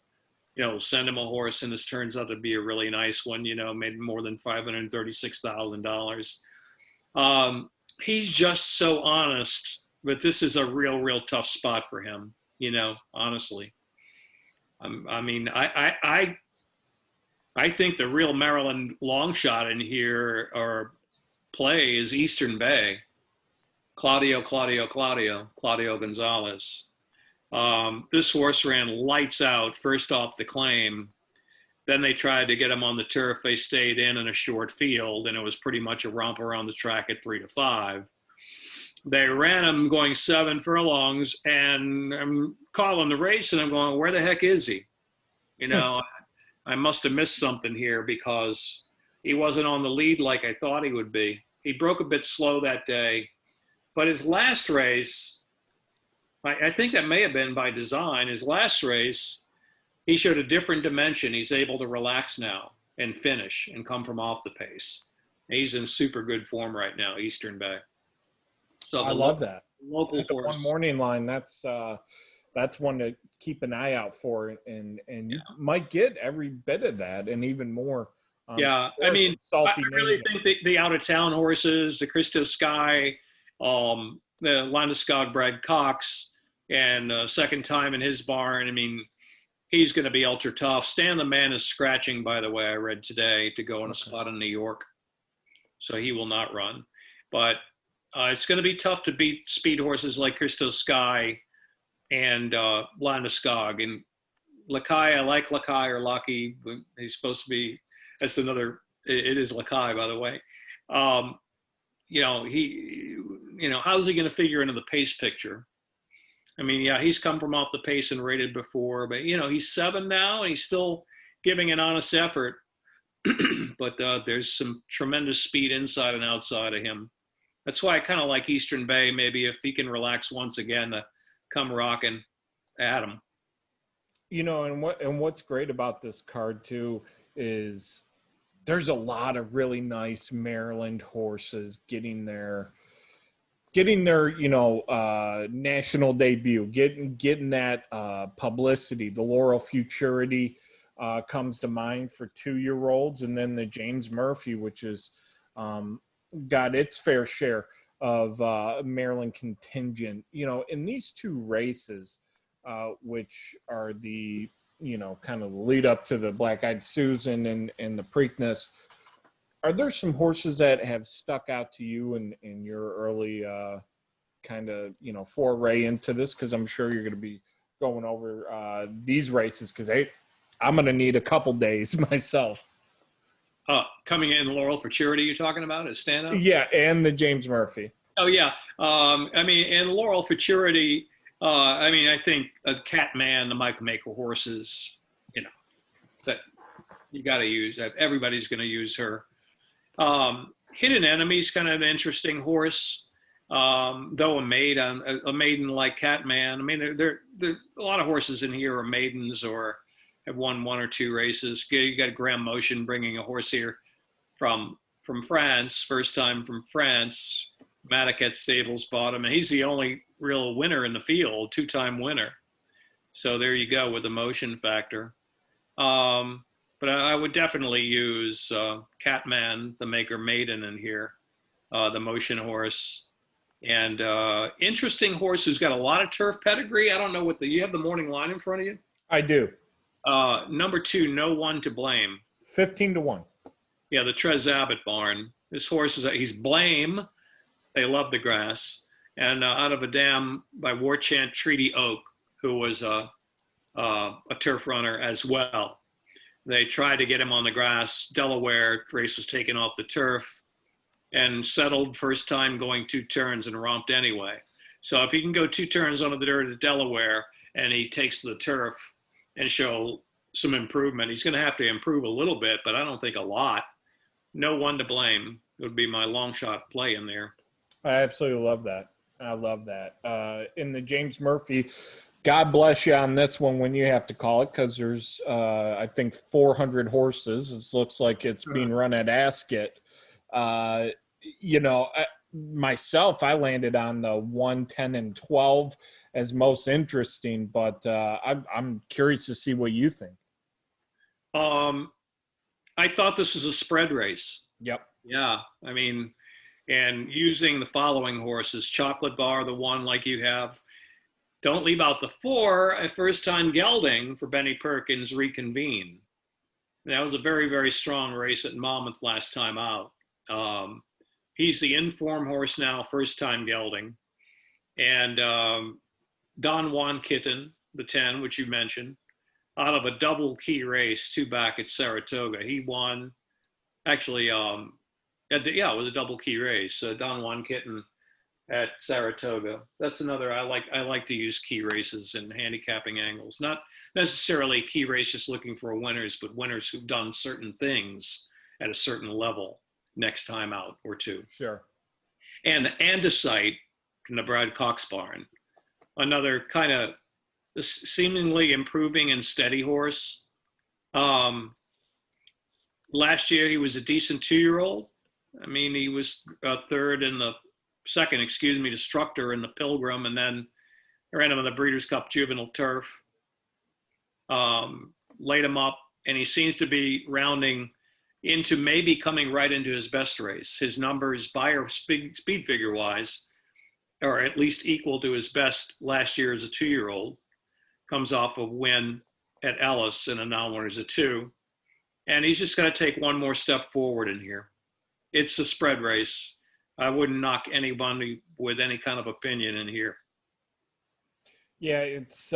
you know, send him a horse and this turns out to be a really nice one, you know, maybe more than $536,000. He's just so honest, but this is a real tough spot for him, you know, honestly. I mean, I think the real Maryland long shot in here or play is Eastern Bay. Claudio Gonzalez. This horse ran lights out first off the claim. Then they tried to get him on the turf. They stayed in a short field, and it was pretty much a romp around the track at 3 to 5. They ran him going 7 furlongs, and I'm calling the race, and I'm going, where the heck is he? You know, I must have missed something here because he wasn't on the lead like I thought he would be. He broke a bit slow that day. But his last race, I think that may have been by design. His last race, he showed a different dimension. He's able to relax now and finish and come from off the pace. He's in super good form right now, Eastern Bay. So I love that. Local horse. One morning line, that's one to keep an eye out for, and you might get every bit of that and even more Yeah, I mean, I really think the out of town horses, the Christo Sky, the Landeskog bred Cox, and second time in his barn. I mean, he's going to be ultra tough. Stan the Man is scratching, by the way, I read today, to go on a spot in New York. So he will not run. But it's going to be tough to beat speed horses like Christo Sky and Landeskog. And Lakai, I like Lakai or Lucky. He's supposed to be, that's another, it is Lakai, by the way. How's he going to figure into the pace picture? I mean, yeah, he's come from off the pace and rated before, but, he's 7 now and he's still giving an honest effort. But there's some tremendous speed inside and outside of him. That's why I kind of like Eastern Bay, maybe if he can relax once again, to come rocking at him. And what's great about this card too is there's a lot of really nice Maryland horses getting their national debut, getting that publicity. The Laurel Futurity comes to mind for 2-year-olds, and then the James Murphy, which is got its fair share of Maryland contingent. In these 2 races, which are the kind of the lead up to the Black Eyed Susan and the Preakness, are there some horses that have stuck out to you in your early foray into this? Because I'm sure you're going to be going over these races, because I'm going to need a couple days myself. Coming in Laurel Futurity, you're talking about as standouts? Yeah, and the James Murphy. Oh, yeah. And Laurel Futurity, I think Catman, the Mike Maker horses, that you got to use. Everybody's going to use her. Hidden Enemy's kind of an interesting horse, though a maiden like Catman. I mean, there a lot of horses in here are maidens or have won 1 or 2 races. You got Graham Motion bringing a horse here from France, first time from France. Madaket Stables bought him, and he's the only real winner in the field, 2-time winner. So there you go with the motion factor. But I would definitely use Catman, the Maker Maiden in here, the motion horse. And interesting horse who's got a lot of turf pedigree. I don't know you have the morning line in front of you? I do. Number 2, No One to Blame. 15-1. Yeah, the Trez Abbott barn. This horse he's Blame. They love the grass. And out of a dam by War Chant Treaty Oak, who was a turf runner as well. They tried to get him on the grass. Delaware race was taken off the turf and settled first time going 2 turns and romped anyway. So if he can go 2 turns on the dirt at Delaware and he takes the turf and show some improvement, he's going to have to improve a little bit, but I don't think a lot. No One to Blame would be my long shot play in there. I absolutely love that. I love that. In the James Murphy, God bless you on this one when you have to call it, because there's, I think, 400 horses. It looks like it's being run at Ascot. Myself, I landed on the 1, 10, and 12 as most interesting, but I'm curious to see what you think. I thought this was a spread race. Yep. Yeah. I mean, and using the following horses, Chocolate Bar, the 1 like you have. Don't leave out the 4, a first-time gelding for Benny Perkins, Reconvene. That was a very, very strong race at Monmouth last time out. He's the in-form horse now, first-time gelding. And Don Juan Kitten, the 10, which you mentioned, out of a double key race, 2 back at Saratoga. He won, actually, it was a double key race. Don Juan Kitten at Saratoga. That's another, I like to use key races in handicapping angles. Not necessarily key races looking for winners, but winners who've done certain things at a certain level next time out or 2. Sure. And the Andesite in the Brad Cox barn. Another kind of seemingly improving and steady horse. Last year, he was a decent 2-year-old. I mean, he was second to Structor in the Pilgrim, and then ran him in the Breeders' Cup Juvenile Turf. Laid him up, and he seems to be rounding, into maybe coming right into his best race. His numbers speed figure wise are at least equal to his best last year as a 2-year-old. Comes off a win at Ellis in a non-winners of 2. And he's just got to take one more step forward in here. It's a spread race. I wouldn't knock anybody with any kind of opinion in here. Yeah, it's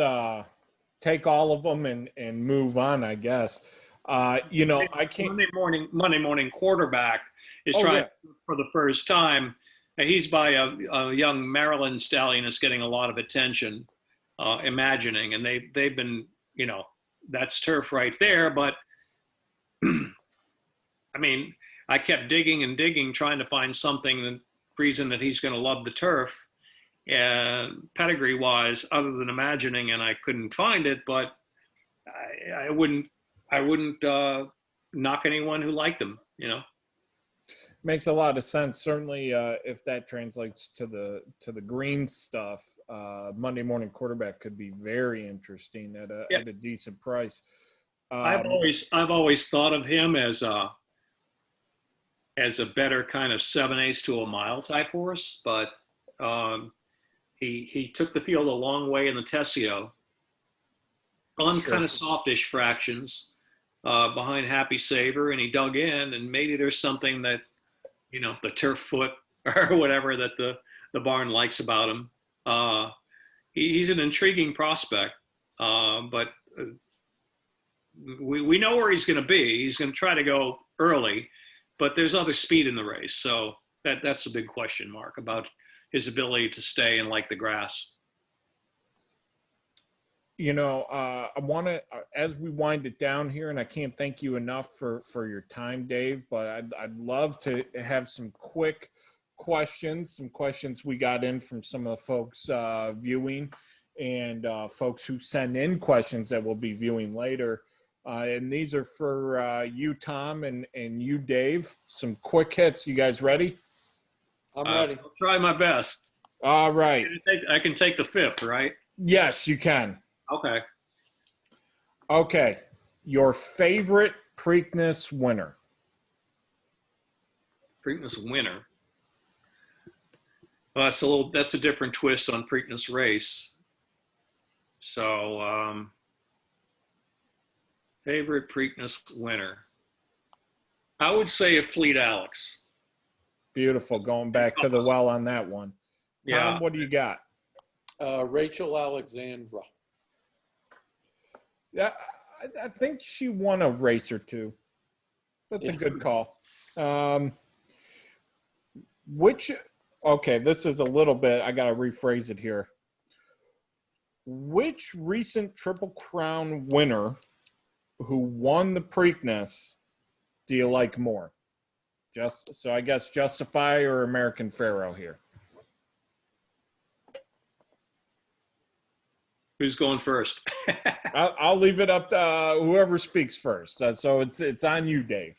take all of them and move on, I guess. You know, I can't. Monday morning quarterback is trying for the first time. He's by a young Maryland stallion that's getting a lot of attention, Imagining, and they've been, you know, that's turf right there. But I mean, I kept digging and digging, trying to find reason that he's going to love the turf, and pedigree wise, other than Imagining, and I couldn't find it. But I wouldn't knock anyone who liked them, you know. Makes a lot of sense. Certainly, if that translates to the green stuff, Monday morning quarterback could be very interesting at a decent price. I've always thought of him as a better kind of 7/8 to a mile type horse, but he took the field a long way in the Tessio on kind of softish fractions behind Happy Saver, and he dug in, and maybe there's something that, you know, the turf foot or whatever that the barn likes about him. He's an intriguing prospect, but we know where he's going to be. He's going to try to go early, but there's other speed in the race. So that's a big question mark about his ability to stay and like the grass. You know, I want to, as we wind it down here, and I can't thank you enough for your time, Dave, but I'd love to have some quick questions, some questions we got in from some of the folks viewing, and folks who send in questions that we'll be viewing later. And these are for you, Tom, and you, Dave. Some quick hits. You guys ready? I'm ready. I'll try my best. All right. I can take the 5th, right? Yes, you can. Okay. Okay. Your favorite Preakness winner? Preakness winner. Well, that's a different twist on Preakness race. So, favorite Preakness winner. I would say a Fleet Alex. Beautiful. Going back to the well on that one. Yeah. Tom, what do you got? Rachel Alexandra. Yeah, I think she won a race or two. That's a good call. Okay, this is a little bit, I got to rephrase it here. Which recent Triple Crown winner who won the Preakness do you like more? So I guess Justify or American Pharaoh here. Who's going first? I'll leave it up to whoever speaks first. So it's on you, Dave.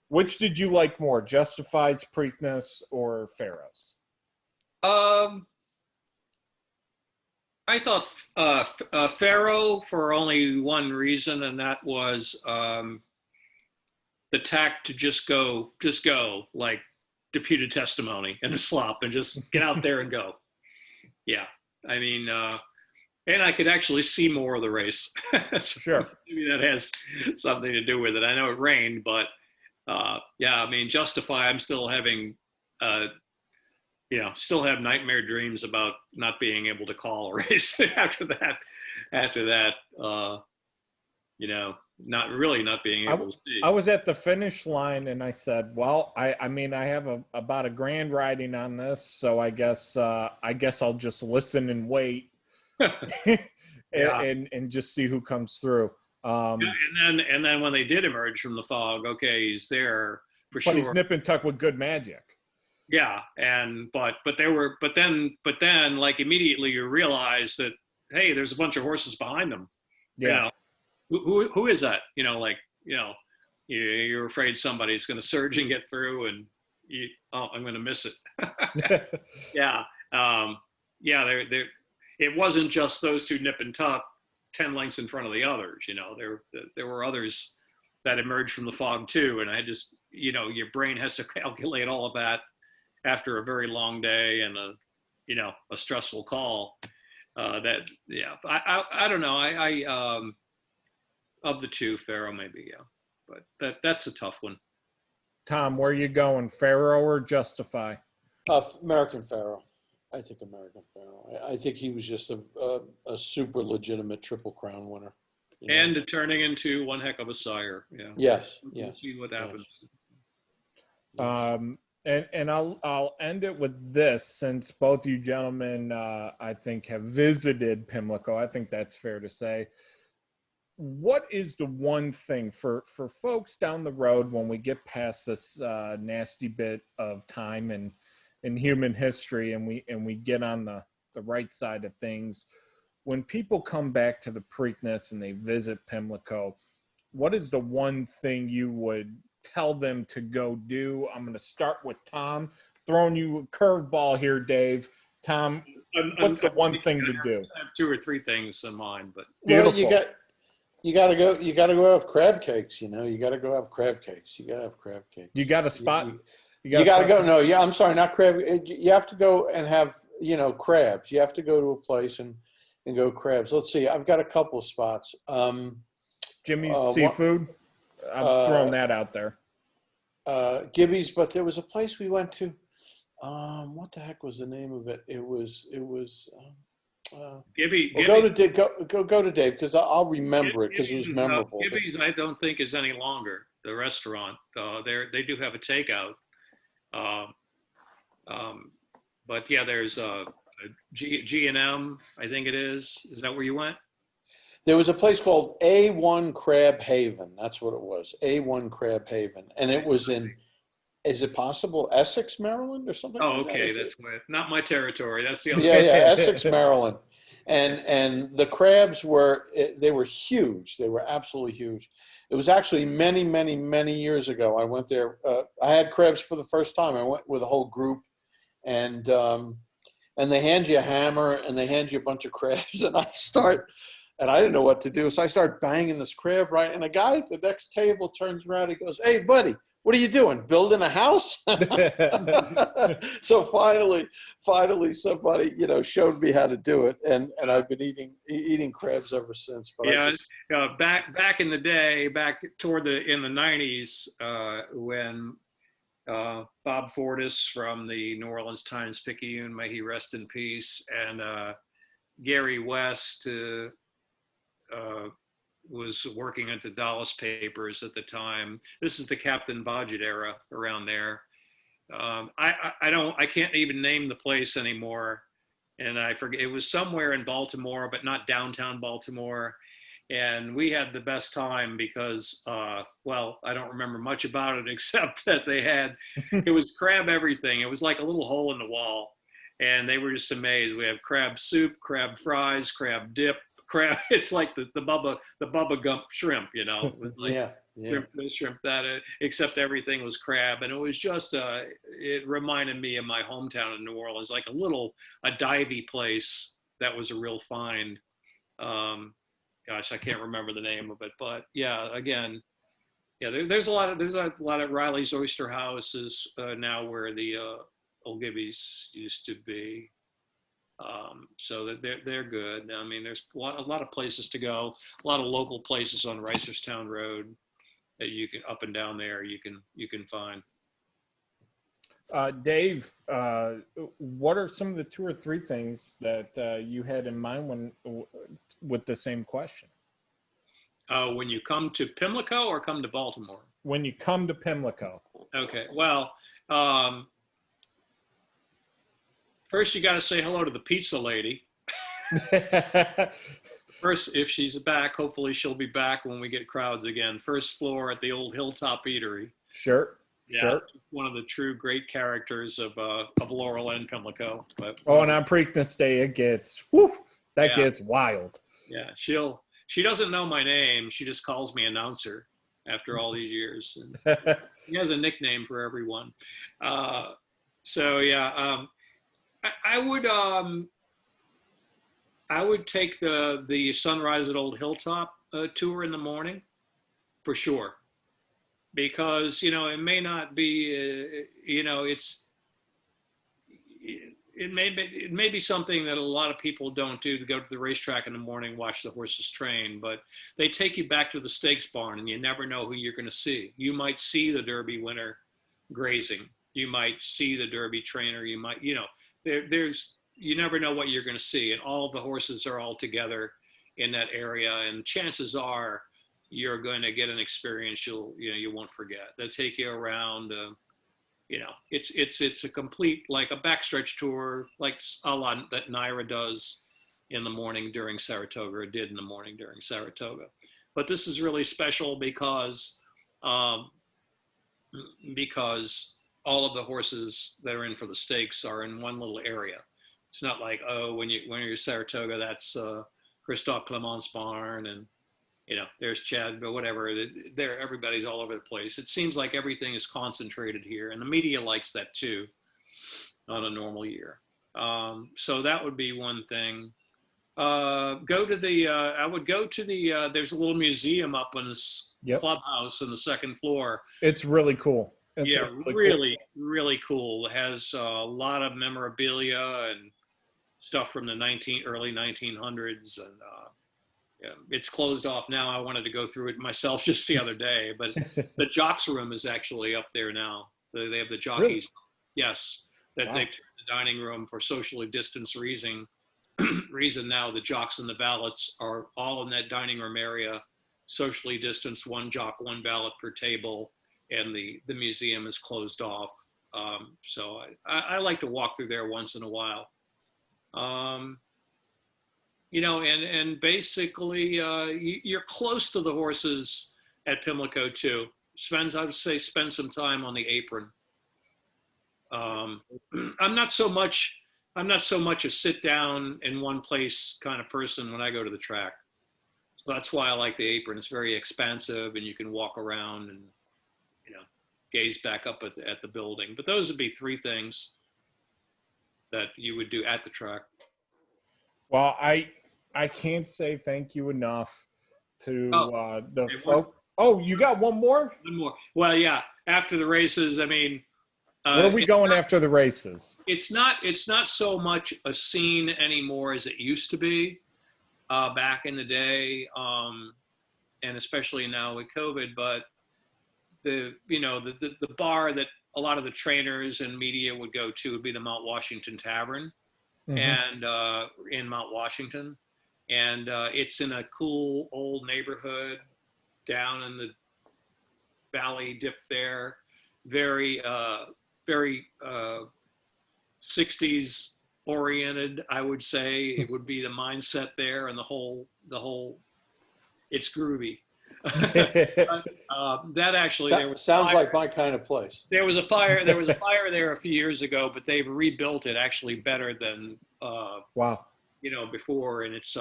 Which did you like more, Justified's Preakness or Pharaoh's? I thought Pharaoh for only one reason, and that was the tact to just go like deputed testimony in the slop and just get out there and go. Yeah, I mean, and I could actually see more of the race. So sure. Maybe that has something to do with it. I know it rained, but yeah, I mean, Justify, I'm still having, still have nightmare dreams about not being able to call a race after that, not being able to see. I was at the finish line and I said, well, I mean, I have about $1,000 riding on this. So I guess I'll just listen and wait and just see who comes through. And then when they did emerge from the fog, okay, he's there for sure. But he's nip and tuck with good magic. Yeah, but then like immediately you realize that, hey, there's a bunch of horses behind them. Yeah. You know, who is that? You're afraid somebody's going to surge and get through, and I'm going to miss it. Yeah. It wasn't just those two nip and tuck 10 lengths in front of the others. There were others that emerged from the fog too. And I just, you know, your brain has to calculate all of that after a very long day and a stressful call. I don't know. Of the two, Pharaoh maybe, yeah, but that's a tough one. Tom, where you going, Pharaoh or Justify? American Pharaoh. I think American Pharaoh. I think he was just a super legitimate Triple Crown winner. And turning into one heck of a sire. Yeah. Yes. We'll see what happens. Yes. And I'll end it with this, since both you gentlemen, I think, have visited Pimlico. I think that's fair to say. What is the one thing for folks down the road when we get past this nasty bit of time and in human history, and we get on the right side of things? When people come back to the Preakness and they visit Pimlico, what is the one thing you would tell them to go do? I'm going to start with Tom. Throwing you a curveball here, Dave. Tom, what's the one thing to do? I have 2 or 3 things in mind, but well, you got to go have crab cakes. You got to go have crab cakes. You got to have crab cakes. You got a spot. You got to go. No, yeah, I'm sorry, not crab. You have to go and have crabs. You have to go to a place and go crabs. Let's see. I've got a couple of spots. Jimmy's Seafood. I'm throwing that out there. Gibby's, but there was a place we went to. What the heck was the name of it? It was. Gibby. Go to Dave because I'll remember it because it was memorable. Gibby's, I don't think, is any longer the restaurant. They do have a takeout. But yeah, there's G&M, I think it is. Is that where you went? There was a place called A1 Crab Haven. That's what it was. A1 Crab Haven. And it was in, is it possible, Essex, Maryland or something? Oh, like okay. that? That's not my territory. That's the other Yeah, Essex, Maryland. And the crabs were huge. They were absolutely huge. It was actually many, many, many years ago. I went there. I had crabs for the first time. I went with a whole group, and they hand you a hammer and they hand you a bunch of crabs, and I didn't know what to do. So I start banging this crab, right? And a guy at the next table turns around. He goes, "Hey, buddy, what are you doing? Building a house?" So finally somebody, showed me how to do it. And I've been eating crabs ever since. But yeah, back in the day, back in the 90s, when Bob Fortas from the New Orleans Times-Picayune, may he rest in peace, and Gary West was working at the Dallas papers at the time. This is the Captain Bodgett era around there. I can't even name the place anymore, and I forget. It was somewhere in Baltimore, but not downtown Baltimore. And we had the best time because, I don't remember much about it except that it was crab everything. It was like a little hole in the wall, and they were just amazed. We have crab soup, crab fries, crab dip, crab. It's like the Bubba Gump shrimp, shrimp that, except everything was crab. And it was just, it reminded me of my hometown in New Orleans, like a divey place that was a real find. Gosh, I can't remember the name of it, but yeah, again, yeah, there's a lot of Riley's Oyster Houses now where the Old Gibby's used to be. So that they're good. I mean, there's a lot of places to go, a lot of local places on Reisterstown Road that you can up and down there you can find. Dave, what are some of the 2 or 3 things that you had in mind with the same question? When you come to Pimlico or come to Baltimore? When you come to Pimlico. Okay. Well, first you got to say hello to the pizza lady. First, if she's back, hopefully she'll be back when we get crowds again. First floor at the old Hilltop Eatery. Sure. Yeah, sure. One of the true great characters of Laurel and Pimlico. But, and on Preakness Day, it gets gets wild. Yeah, she doesn't know my name. She just calls me announcer after all these years. And he has a nickname for everyone. So yeah, I would take the Sunrise at Old Hilltop tour in the morning, for sure. because, you know, it may not be, you know, it may be something that a lot of people don't do, to go to the racetrack in the morning, watch the horses train, but they take you back to the stakes barn and you never know who you're going to see. You might see the Derby winner grazing. You might see the Derby trainer. You might, you know, you never know what you're going to see. And all of the horses are all together in that area. And chances are you're going to get an experience you won't forget. They'll take you around, you know, it's a complete, like a backstretch tour, like a lot that Naira does in the morning during Saratoga, or did in the morning during Saratoga. But this is really special because all of the horses that are in for the stakes are in one little area. It's not like, oh, when you're Saratoga, that's Christophe Clement's barn, and you know, there's Chad, but whatever. Everybody's all over the place. It seems like everything is concentrated here, and the media likes that too on a normal year. So that would be one thing. I would go to the, there's a little museum up in this clubhouse on the second floor. It's really cool. It's really cool. It has a lot of memorabilia and stuff from the early 1900s, and yeah, it's closed off now. I wanted to go through it myself just the other day, but the jocks room is actually up there now. They have the jockeys. Really? Yes, that Wow. they've turned the dining room for socially distanced reason now. The jocks and the valets are all in that dining room area, socially distanced, one jock, one valet per table, and the museum is closed off. So I like to walk through there once in a while. You know, and basically you're close to the horses at Pimlico too. I would say spend some time on the apron. I'm not so much a sit down in one place kind of person when I go to the track. So that's why I like the apron. It's very expansive, and you can walk around and, you know, gaze back up at the building. But those would be three things that you would do at the track. Well, I can't say thank you enough to the folk. Oh, you got one more? One more. Well, yeah. After the races, I mean, where are we going after the races? It's not so much a scene anymore as it used to be back in the day, and especially now with COVID. But the bar that a lot of the trainers and media would go to would be the Mount Washington Tavern, and in Mount Washington, and it's in a cool old neighborhood down in the valley dip there. Very 60s oriented, I would say. It would be the mindset there, and the whole it's groovy. That actually, there was sounds like my kind of place. There was a fire there a few years ago, but they've rebuilt it actually better than wow, you know, before. And it's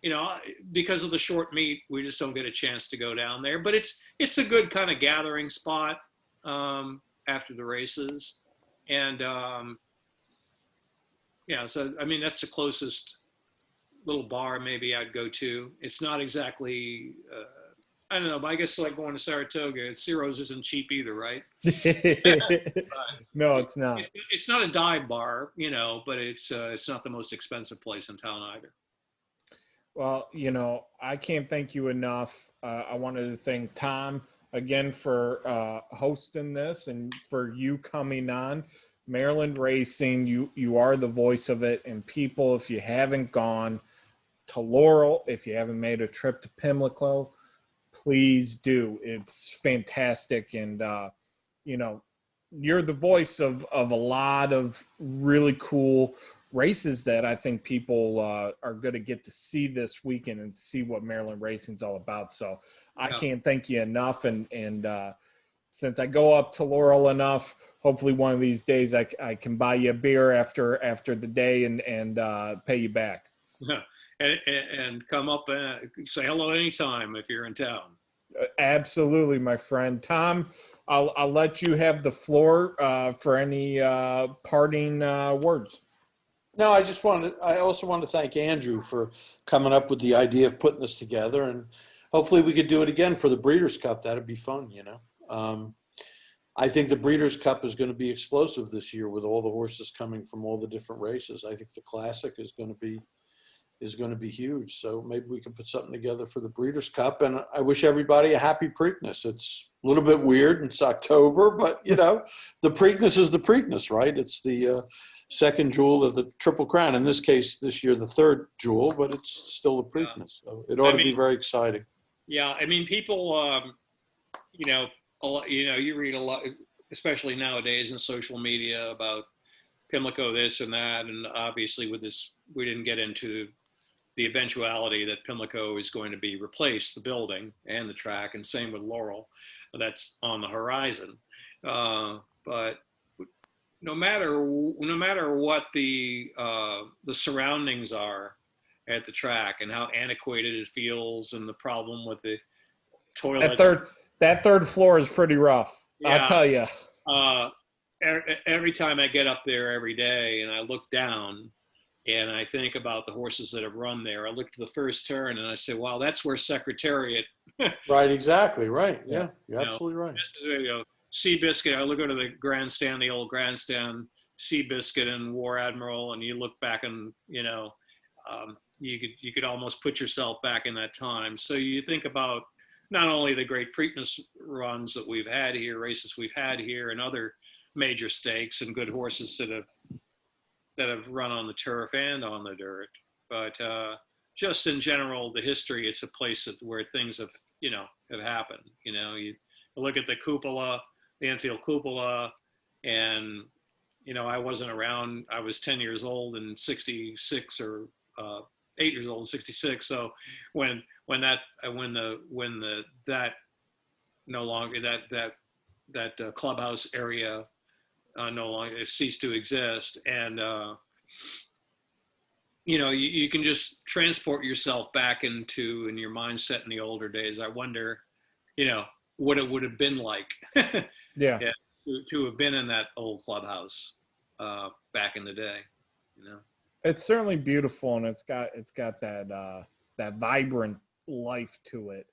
you know, because of the short meet, we just don't get a chance to go down there. But it's a good kind of gathering spot after the races, and yeah. So I mean, that's the closest little bar maybe I'd go to. It's not exactly I don't know, but I guess like going to Saratoga, Ciro's isn't cheap either, right? No, it's not. It's not a dive bar, you know, but it's not the most expensive place in town either. Well, you know, I can't thank you enough. I wanted to thank Tom again for hosting this, and for you coming on. Maryland Racing, you are the voice of it. And people, if you haven't gone to Laurel, if you haven't made a trip to Pimlico, please do. It's fantastic. And, you know, you're the voice of a lot of really cool races that I think people are going to get to see this weekend and see what Maryland Racing's all about. So I can't thank you enough. And since I go up to Laurel enough, hopefully one of these days I can buy you a beer after the day and pay you back. And come up and say hello anytime if you're in town. Absolutely, my friend. Tom, I'll let you have the floor for any parting words. No, I also want to thank Andrew for coming up with the idea of putting this together, and hopefully we could do it again for the Breeders' Cup. That'd be fun, you know. I think the Breeders' Cup is going to be explosive this year with all the horses coming from all the different races. I think the Classic is going to be huge. So maybe we can put something together for the Breeders' Cup. And I wish everybody a happy Preakness. It's a little bit weird. It's October, but you know, the Preakness is the Preakness, right? It's the second jewel of the Triple Crown. In this case, this year, the third jewel, but it's still the Preakness. So it ought to be very exciting. Yeah, I mean, people, you know, you read a lot, especially nowadays in social media, about Pimlico this and that, and obviously with this, we didn't get into the eventuality that Pimlico is going to be replaced, the building and the track, and same with Laurel. That's on the horizon. But no matter what the surroundings are at the track and how antiquated it feels, and the problem with the toilets. That third floor is pretty rough. Yeah. I'll tell you. Every time I get up there every day and I look down and I think about the horses that have run there, I look to the first turn and I say, wow, that's where Secretariat. Right, exactly, right. Yeah, you're absolutely right. This is, you know, Seabiscuit, I look over the grandstand, the old grandstand, Seabiscuit and War Admiral, and you look back and, you know, you could almost put yourself back in that time. So you think about not only the great Preakness runs that we've had here, races we've had here, and other major stakes and good horses that have run on the turf and on the dirt, but just in general, the history, it's a place where things have happened. You know, you look at the cupola, the Enfield cupola, and, you know, I wasn't around. I was 10 years old in 66, or 8 years old in 66. So when that clubhouse area no longer ceased to exist, and you know, you can just transport yourself back in your mindset in the older days. I wonder, you know, what it would have been like yeah, to have been in that old clubhouse back in the day, you know. It's certainly beautiful, and it's got that vibrant life to it.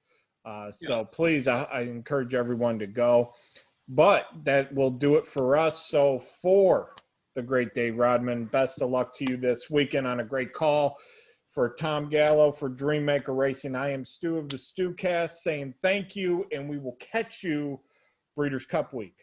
So please, I encourage everyone to go. But that will do it for us. So for the great Dave Rodman, best of luck to you this weekend on a great call. For Tom Gallo, for Dreammaker Racing, I am Stu of the Stucast saying thank you, and we will catch you Breeders' Cup week.